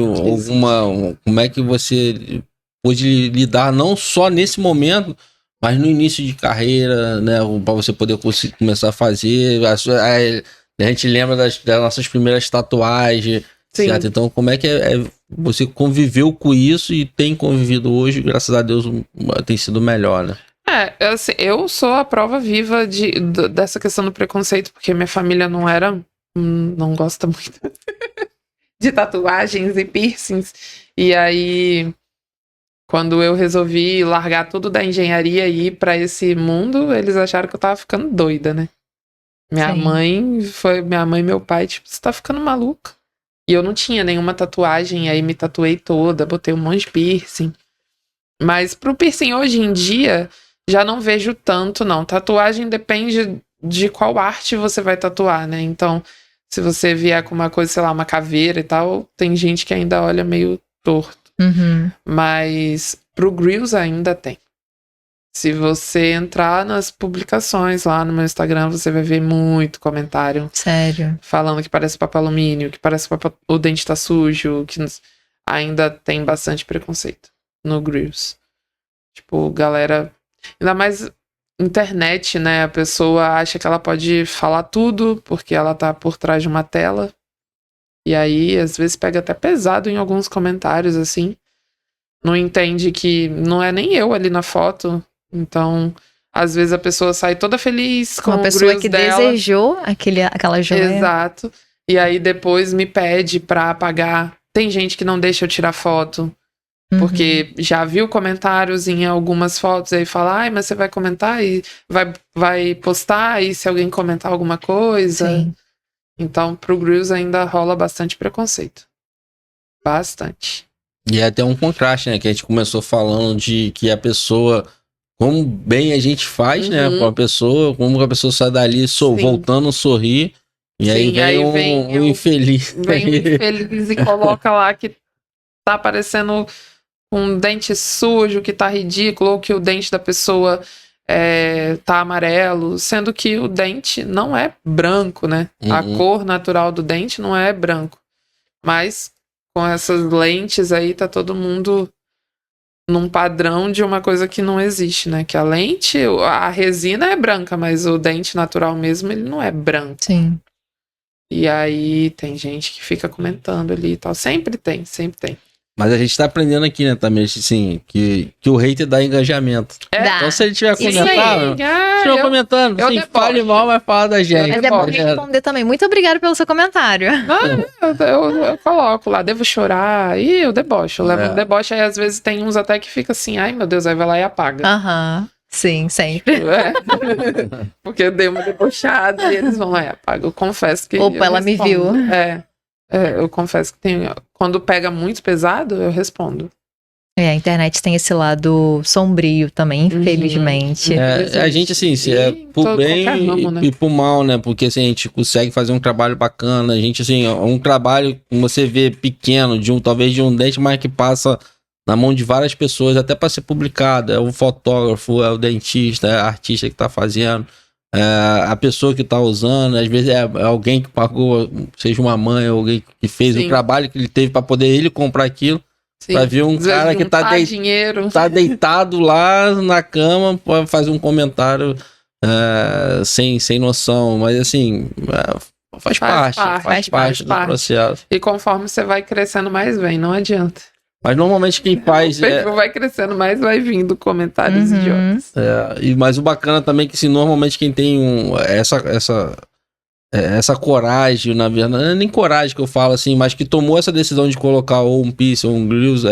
[SPEAKER 3] como é que você pôde lidar não só nesse momento, mas no início de carreira, né? Para você poder começar a fazer. A gente lembra das nossas primeiras tatuagens,
[SPEAKER 2] Sim.
[SPEAKER 3] certo? Então, como é que você conviveu com isso e tem convivido hoje, graças a Deus, tem sido melhor, né?
[SPEAKER 2] Assim, eu sou a prova viva dessa questão do preconceito, porque minha família não gosta muito de tatuagens e piercings. E aí, quando eu resolvi largar tudo da engenharia e ir pra esse mundo, eles acharam que eu tava ficando doida, né? Minha
[SPEAKER 1] Sim.
[SPEAKER 2] mãe e meu pai, tipo, você tá ficando maluca. E eu não tinha nenhuma tatuagem, aí me tatuei toda, botei um monte de piercing. Mas pro piercing hoje em dia, já não vejo tanto, não. Tatuagem depende de qual arte você vai tatuar, né? Então, se você vier com uma coisa, sei lá, uma caveira e tal, tem gente que ainda olha meio torto.
[SPEAKER 1] Uhum.
[SPEAKER 2] Mas pro grills ainda tem. Se você entrar nas publicações lá no meu Instagram, você vai ver muito comentário
[SPEAKER 1] Sério.
[SPEAKER 2] falando que parece papel alumínio, que parece o dente tá sujo, que ainda tem bastante preconceito no grills. Tipo, galera, ainda mais internet, né? A pessoa acha que ela pode falar tudo porque ela tá por trás de uma tela. E aí, às vezes, pega até pesado em alguns comentários, assim. Não entende que não é nem eu ali na foto. Então, às vezes a pessoa sai toda feliz com
[SPEAKER 1] Uma
[SPEAKER 2] o
[SPEAKER 1] pessoa
[SPEAKER 2] grills
[SPEAKER 1] que
[SPEAKER 2] dela.
[SPEAKER 1] desejou aquela joia.
[SPEAKER 2] Exato. E aí depois me pede pra apagar. Tem gente que não deixa eu tirar foto.
[SPEAKER 1] Uhum.
[SPEAKER 2] Porque já viu comentários em algumas fotos e aí fala, ai, mas você vai comentar e vai postar e se alguém comentar alguma coisa.
[SPEAKER 1] Sim.
[SPEAKER 2] Então, pro grills ainda rola bastante preconceito. Bastante.
[SPEAKER 3] E é até um contraste, né? Que a gente começou falando de que a pessoa, como bem a gente faz, né? Com a pessoa, como a pessoa sai dali
[SPEAKER 2] Sim.
[SPEAKER 3] voltando a sorrir. E aí
[SPEAKER 2] Sim,
[SPEAKER 3] vem
[SPEAKER 2] aí
[SPEAKER 3] um
[SPEAKER 2] vem
[SPEAKER 3] infeliz.
[SPEAKER 2] Vem um infeliz e coloca lá que tá parecendo um dente sujo, que tá ridículo, ou que o dente da pessoa tá amarelo, sendo que o dente não é branco, né? A cor natural do dente não é branco. Mas com essas lentes aí, tá todo mundo num padrão de uma coisa que não existe, né? Que a lente, a resina é branca, mas o dente natural mesmo, ele não é branco.
[SPEAKER 1] Sim.
[SPEAKER 2] E aí tem gente que fica comentando ali e tal. Sempre tem, sempre tem.
[SPEAKER 3] Mas a gente tá aprendendo aqui, né, também, assim, que o hater dá engajamento.
[SPEAKER 1] Dá.
[SPEAKER 3] Então se ele tiver
[SPEAKER 1] Isso
[SPEAKER 3] comentando, estiver comentando,
[SPEAKER 2] eu
[SPEAKER 3] assim,
[SPEAKER 2] debocho.
[SPEAKER 3] fale mal, mas fala da gente.
[SPEAKER 1] Mas é bom responder também. Muito obrigada pelo seu comentário.
[SPEAKER 2] Eu coloco lá, devo chorar, e eu debocho. Eu levo um deboche, aí às vezes tem uns até que fica assim, ai meu Deus, aí vai lá e apaga.
[SPEAKER 1] Aham. Sim, sempre.
[SPEAKER 2] Porque eu dei uma debochada e eles vão lá e apagam. Eu confesso que.
[SPEAKER 1] Opa, ela me viu.
[SPEAKER 2] Eu confesso que quando pega muito pesado, eu respondo.
[SPEAKER 1] A internet tem esse lado sombrio também, infelizmente.
[SPEAKER 3] A gente, assim, se é por bem
[SPEAKER 2] ramo, né?
[SPEAKER 3] e por mal, né? Porque assim, a gente consegue fazer um trabalho bacana. A gente, assim, um trabalho, como você vê, pequeno, talvez de um dente, mas que passa na mão de várias pessoas, até para ser publicado. É o fotógrafo, é o dentista, é a artista que tá fazendo. A pessoa que tá usando, às vezes é alguém que pagou, seja uma mãe, alguém que fez o trabalho que ele teve para poder ele comprar aquilo.
[SPEAKER 2] Sim.
[SPEAKER 3] Pra ver um cara que tá deitado lá na cama pra fazer um comentário sem noção, mas assim, faz parte do processo.
[SPEAKER 2] E conforme você vai crescendo, mais vem, não adianta.
[SPEAKER 3] Mas normalmente quem faz...
[SPEAKER 2] O perfil vai crescendo, mas vai vindo comentários
[SPEAKER 1] Uhum.
[SPEAKER 2] idiotas.
[SPEAKER 3] Mas o bacana também é que, assim, normalmente quem tem essa coragem, na verdade, não é nem coragem que eu falo, assim, mas que tomou essa decisão de colocar ou um piercing ou um grills,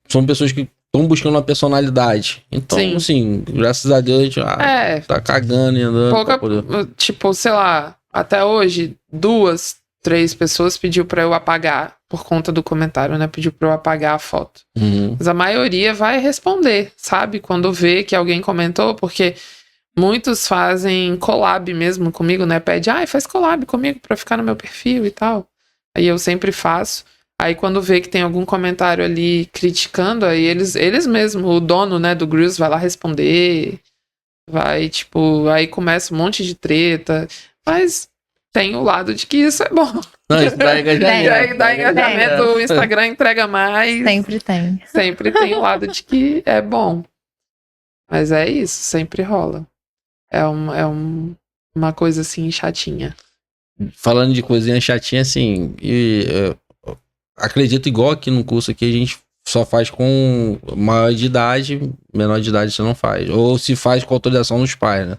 [SPEAKER 3] são pessoas que estão buscando uma personalidade. Então,
[SPEAKER 2] Sim.
[SPEAKER 3] assim, graças a Deus, a gente tá cagando e andando.
[SPEAKER 2] Pouca,
[SPEAKER 3] pra poder...
[SPEAKER 2] tipo, sei lá, até hoje, 2, 3 pessoas pediu pra eu apagar por conta do comentário, né? Pediu pra eu apagar a foto.
[SPEAKER 3] Uhum.
[SPEAKER 2] Mas a maioria vai responder, sabe? Quando vê que alguém comentou, porque muitos fazem collab mesmo comigo, né? Pede, faz collab comigo pra ficar no meu perfil e tal. Aí eu sempre faço. Aí quando vê que tem algum comentário ali criticando, aí eles mesmos, o dono, né, do Grills vai lá responder. Vai, tipo, aí começa um monte de treta. Mas tem o lado de que isso é bom.
[SPEAKER 3] Não, isso dá engajamento.
[SPEAKER 2] E aí dá engajamento, o Instagram entrega mais.
[SPEAKER 1] Sempre tem.
[SPEAKER 2] Sempre tem o lado de que é bom. Mas é isso, sempre rola. É uma coisa assim chatinha.
[SPEAKER 3] Falando de coisinha chatinha, assim, acredito igual aqui no curso aqui, a gente só faz com maior de idade, menor de idade você não faz. Ou se faz com autorização dos pais, né?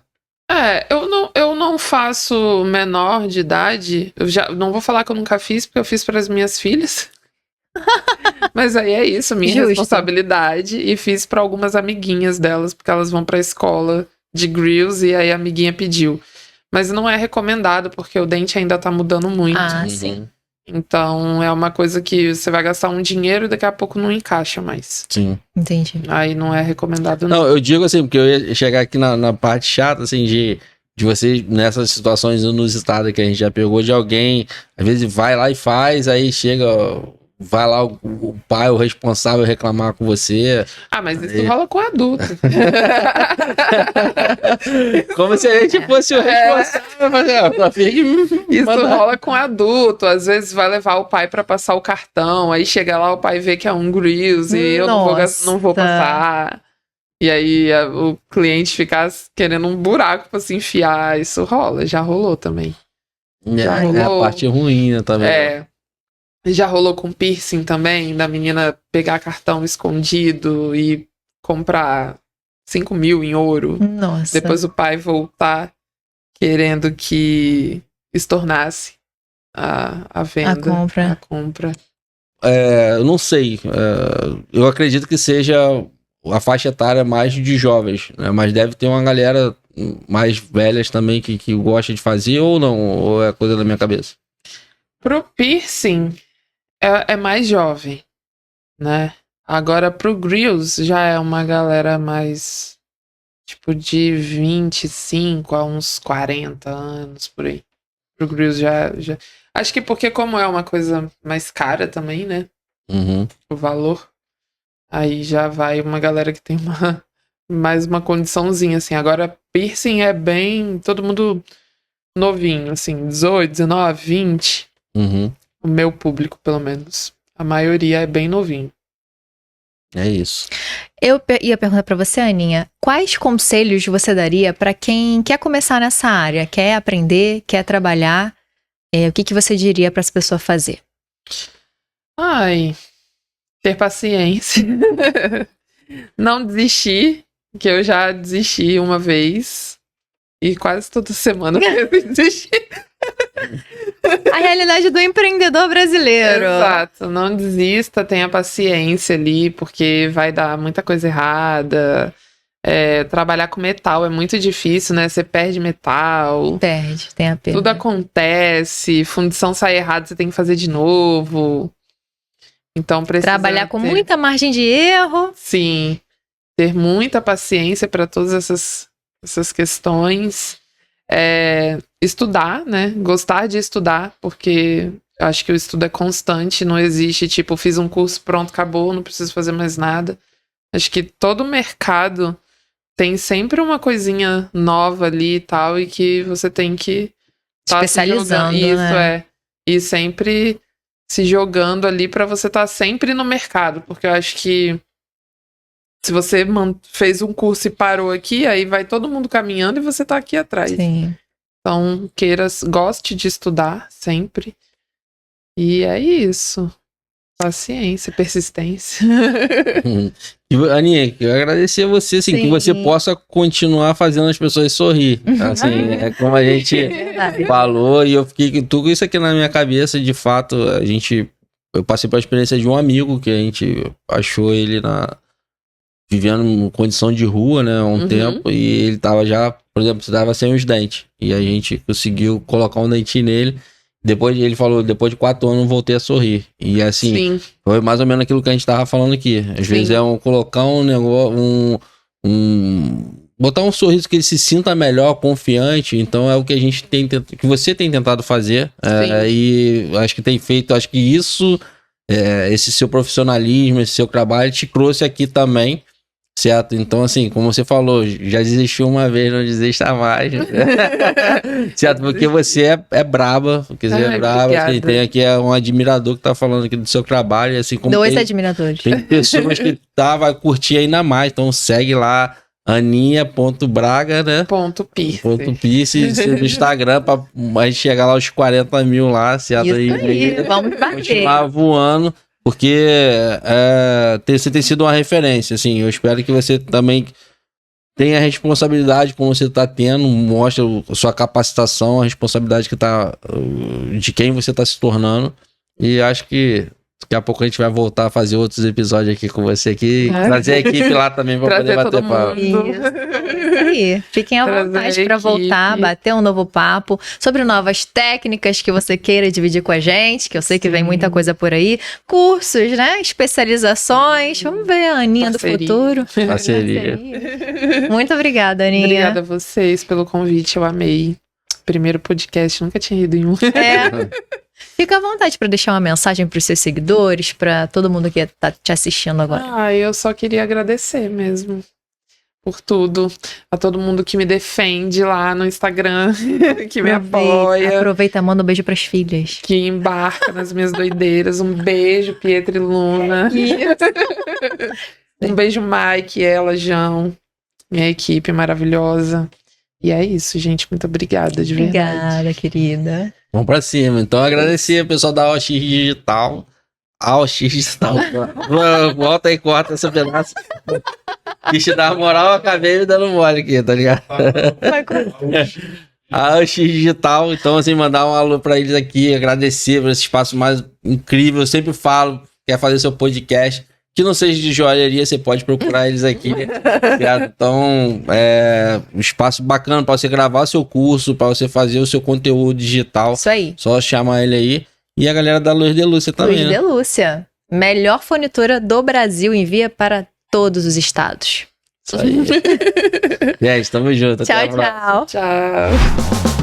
[SPEAKER 2] Eu não faço menor de idade. Eu já não vou falar que eu nunca fiz, porque eu fiz para as minhas filhas. Mas aí é isso, minha
[SPEAKER 1] Justo.
[SPEAKER 2] responsabilidade. E fiz para algumas amiguinhas delas, porque elas vão para a escola de grills e aí a amiguinha pediu. Mas não é recomendado, porque o dente ainda tá mudando muito.
[SPEAKER 1] Ah,
[SPEAKER 3] Uhum.
[SPEAKER 1] sim.
[SPEAKER 2] Então é uma coisa que você vai gastar um dinheiro e daqui a pouco não encaixa mais.
[SPEAKER 3] Sim.
[SPEAKER 1] Entendi.
[SPEAKER 2] Aí não é recomendado, não.
[SPEAKER 3] Não, eu digo assim, porque eu ia chegar aqui na parte chata, assim, de você, nessas situações inusitadas que a gente já pegou, de alguém, às vezes vai lá e faz, aí chega, vai lá o pai, o responsável reclamar com você.
[SPEAKER 2] Mas isso rola com adulto.
[SPEAKER 3] Como se a gente fosse o responsável. Mas,
[SPEAKER 2] Isso rola com adulto. Às vezes vai levar o pai pra passar o cartão, aí chega lá, o pai vê que é um grills e eu não vou passar. E aí o cliente ficar querendo um buraco pra se enfiar. Isso rola, já rolou também. Já
[SPEAKER 3] É a
[SPEAKER 2] rolou.
[SPEAKER 3] parte ruim, né, também.
[SPEAKER 2] Já rolou com piercing também, da menina pegar cartão escondido e comprar 5 mil em ouro.
[SPEAKER 1] Nossa.
[SPEAKER 2] Depois o pai voltar querendo que estornasse a venda.
[SPEAKER 1] A compra.
[SPEAKER 2] A compra.
[SPEAKER 3] Eu não sei. Eu acredito que seja a faixa etária mais de jovens, né? Mas deve ter uma galera mais velhas também que gosta de fazer ou não? Ou é coisa da minha cabeça?
[SPEAKER 2] Pro piercing, é mais jovem, né? Agora pro grills já é uma galera mais, tipo, de 25 a uns 40 anos, por aí. Pro grills já... Acho que porque como é uma coisa mais cara também, né?
[SPEAKER 3] Uhum.
[SPEAKER 2] O valor. Aí já vai uma galera que tem mais uma condiçãozinha, assim. Agora, piercing é bem... Todo mundo novinho, assim. 18, 19, 20.
[SPEAKER 3] Uhum.
[SPEAKER 2] O meu público, pelo menos. A maioria é bem novinho.
[SPEAKER 3] É isso.
[SPEAKER 1] Eu ia perguntar pra você, Aninha, quais conselhos você daria pra quem quer começar nessa área, quer aprender, quer trabalhar? O que você diria pra essa pessoa fazer?
[SPEAKER 2] Ter paciência. Não desistir, que eu já desisti uma vez. E quase toda semana eu desisti.
[SPEAKER 1] A realidade do empreendedor brasileiro.
[SPEAKER 2] Exato. Não desista, tenha paciência ali, porque vai dar muita coisa errada. Trabalhar com metal é muito difícil, né? Você perde metal.
[SPEAKER 1] Perde, tem a pena.
[SPEAKER 2] Tudo acontece. Fundição sai errado, você tem que fazer de novo. Então precisa
[SPEAKER 1] trabalhar com muita margem de erro.
[SPEAKER 2] Sim. Ter muita paciência para todas essas questões. Estudar, né? Gostar de estudar, porque eu acho que o estudo é constante, não existe, tipo, fiz um curso, pronto, acabou, não preciso fazer mais nada. Acho que todo mercado tem sempre uma coisinha nova ali e tal, e que você tem que estar
[SPEAKER 1] especializando,
[SPEAKER 2] se jogando.
[SPEAKER 1] né?
[SPEAKER 2] E sempre se jogando ali para você estar sempre no mercado, porque eu acho que se você fez um curso e parou aqui, aí vai todo mundo caminhando e você tá aqui atrás.
[SPEAKER 1] Sim.
[SPEAKER 2] Então, goste de estudar sempre. E é isso. Paciência, persistência.
[SPEAKER 3] E, Aninha, eu agradecer a você, assim, que
[SPEAKER 1] Sim.
[SPEAKER 3] você possa continuar fazendo as pessoas sorrir. Assim, é como a gente
[SPEAKER 1] Verdade.
[SPEAKER 3] falou, e eu fiquei com tudo isso aqui na minha cabeça. De fato, eu passei pela experiência de um amigo que a gente achou ele vivendo em condição de rua, né, há um tempo, e ele tava já, por exemplo, estava sem os dentes. E a gente conseguiu colocar um dentinho nele. Depois ele falou, depois de 4 anos eu voltei a sorrir. E assim,
[SPEAKER 2] Sim.
[SPEAKER 3] foi mais ou menos aquilo que a gente tava falando aqui. Às
[SPEAKER 2] Sim.
[SPEAKER 3] vezes colocar um negócio, botar um sorriso que ele se sinta melhor, confiante. Então é o que a gente que você tem tentado fazer. E acho que tem feito, acho que isso, esse seu profissionalismo, esse seu trabalho te trouxe aqui também. Certo? Então, assim, como você falou, já desistiu uma vez, não desista mais. Certo? Porque você é braba, porque você é braba.
[SPEAKER 2] Obrigada.
[SPEAKER 3] Assim, tem aqui um admirador que tá falando aqui do seu trabalho, assim como
[SPEAKER 1] 2
[SPEAKER 3] tem,
[SPEAKER 1] admiradores.
[SPEAKER 3] tem pessoas que vai curtir ainda mais. Então segue lá, aninha.braga, né?
[SPEAKER 2] Ponto Pierce.
[SPEAKER 3] Ponto Pierce no Instagram pra a gente chegar lá aos 40 mil lá, certo?
[SPEAKER 1] Isso aí, vamos bater.
[SPEAKER 3] Continuar voando. Porque você tem sido uma referência, assim, eu espero que você também tenha a responsabilidade como você está tendo, mostra a sua capacitação, a responsabilidade de quem você está se tornando, e acho que daqui a pouco a gente vai voltar a fazer outros episódios aqui com você aqui, trazer a equipe lá também para poder bater papo.
[SPEAKER 1] Isso aí. Fiquem à
[SPEAKER 2] Trazer
[SPEAKER 1] vontade
[SPEAKER 2] a
[SPEAKER 1] para
[SPEAKER 2] equipe.
[SPEAKER 1] voltar, bater um novo papo sobre novas técnicas que você queira dividir com a gente, que eu sei que vem muita coisa por aí. Cursos, né? Especializações. Vamos ver a Aninha do
[SPEAKER 2] Parceria.
[SPEAKER 1] futuro.
[SPEAKER 3] Parceria.
[SPEAKER 1] Muito obrigada, Aninha.
[SPEAKER 2] Obrigada a vocês pelo convite, eu amei. Primeiro podcast, nunca tinha ido em um.
[SPEAKER 1] Fica à vontade para deixar uma mensagem para os seus seguidores, para todo mundo que está te assistindo agora.
[SPEAKER 2] Eu só queria agradecer mesmo por tudo. A todo mundo que me defende lá no Instagram, que me apoia,
[SPEAKER 1] Aproveita, manda um beijo para as filhas.
[SPEAKER 2] que embarca nas minhas doideiras. Um beijo, Pietra e Luna. Um beijo, Mike, ela, João, minha equipe maravilhosa. E é isso, gente. Muito obrigada, de verdade.
[SPEAKER 1] Obrigada, querida.
[SPEAKER 3] Vamos pra cima. Então, agradecer ao pessoal da AOX Digital. AOX Digital. Volta aí, corta essa pedaço. Quis te dar moral, eu acabei me dando mole aqui, tá ligado? A AOX Digital. Então, assim, mandar um alô pra eles aqui, agradecer por esse espaço mais incrível. Eu sempre falo, quer fazer seu podcast, que não seja de joalheria, você pode procurar eles aqui. Certo? Então, um espaço bacana para você gravar seu curso, para você fazer o seu conteúdo digital.
[SPEAKER 1] Isso aí.
[SPEAKER 3] Só chamar ele aí. E a galera da Luz de Lúcia também,
[SPEAKER 1] Luz
[SPEAKER 3] né?
[SPEAKER 1] de Lúcia. Melhor fornecedora do Brasil, envia para todos os estados.
[SPEAKER 3] Isso aí. Gente, tamo junto. Até a
[SPEAKER 1] Tchau,
[SPEAKER 3] próxima.
[SPEAKER 1] tchau.
[SPEAKER 2] Tchau.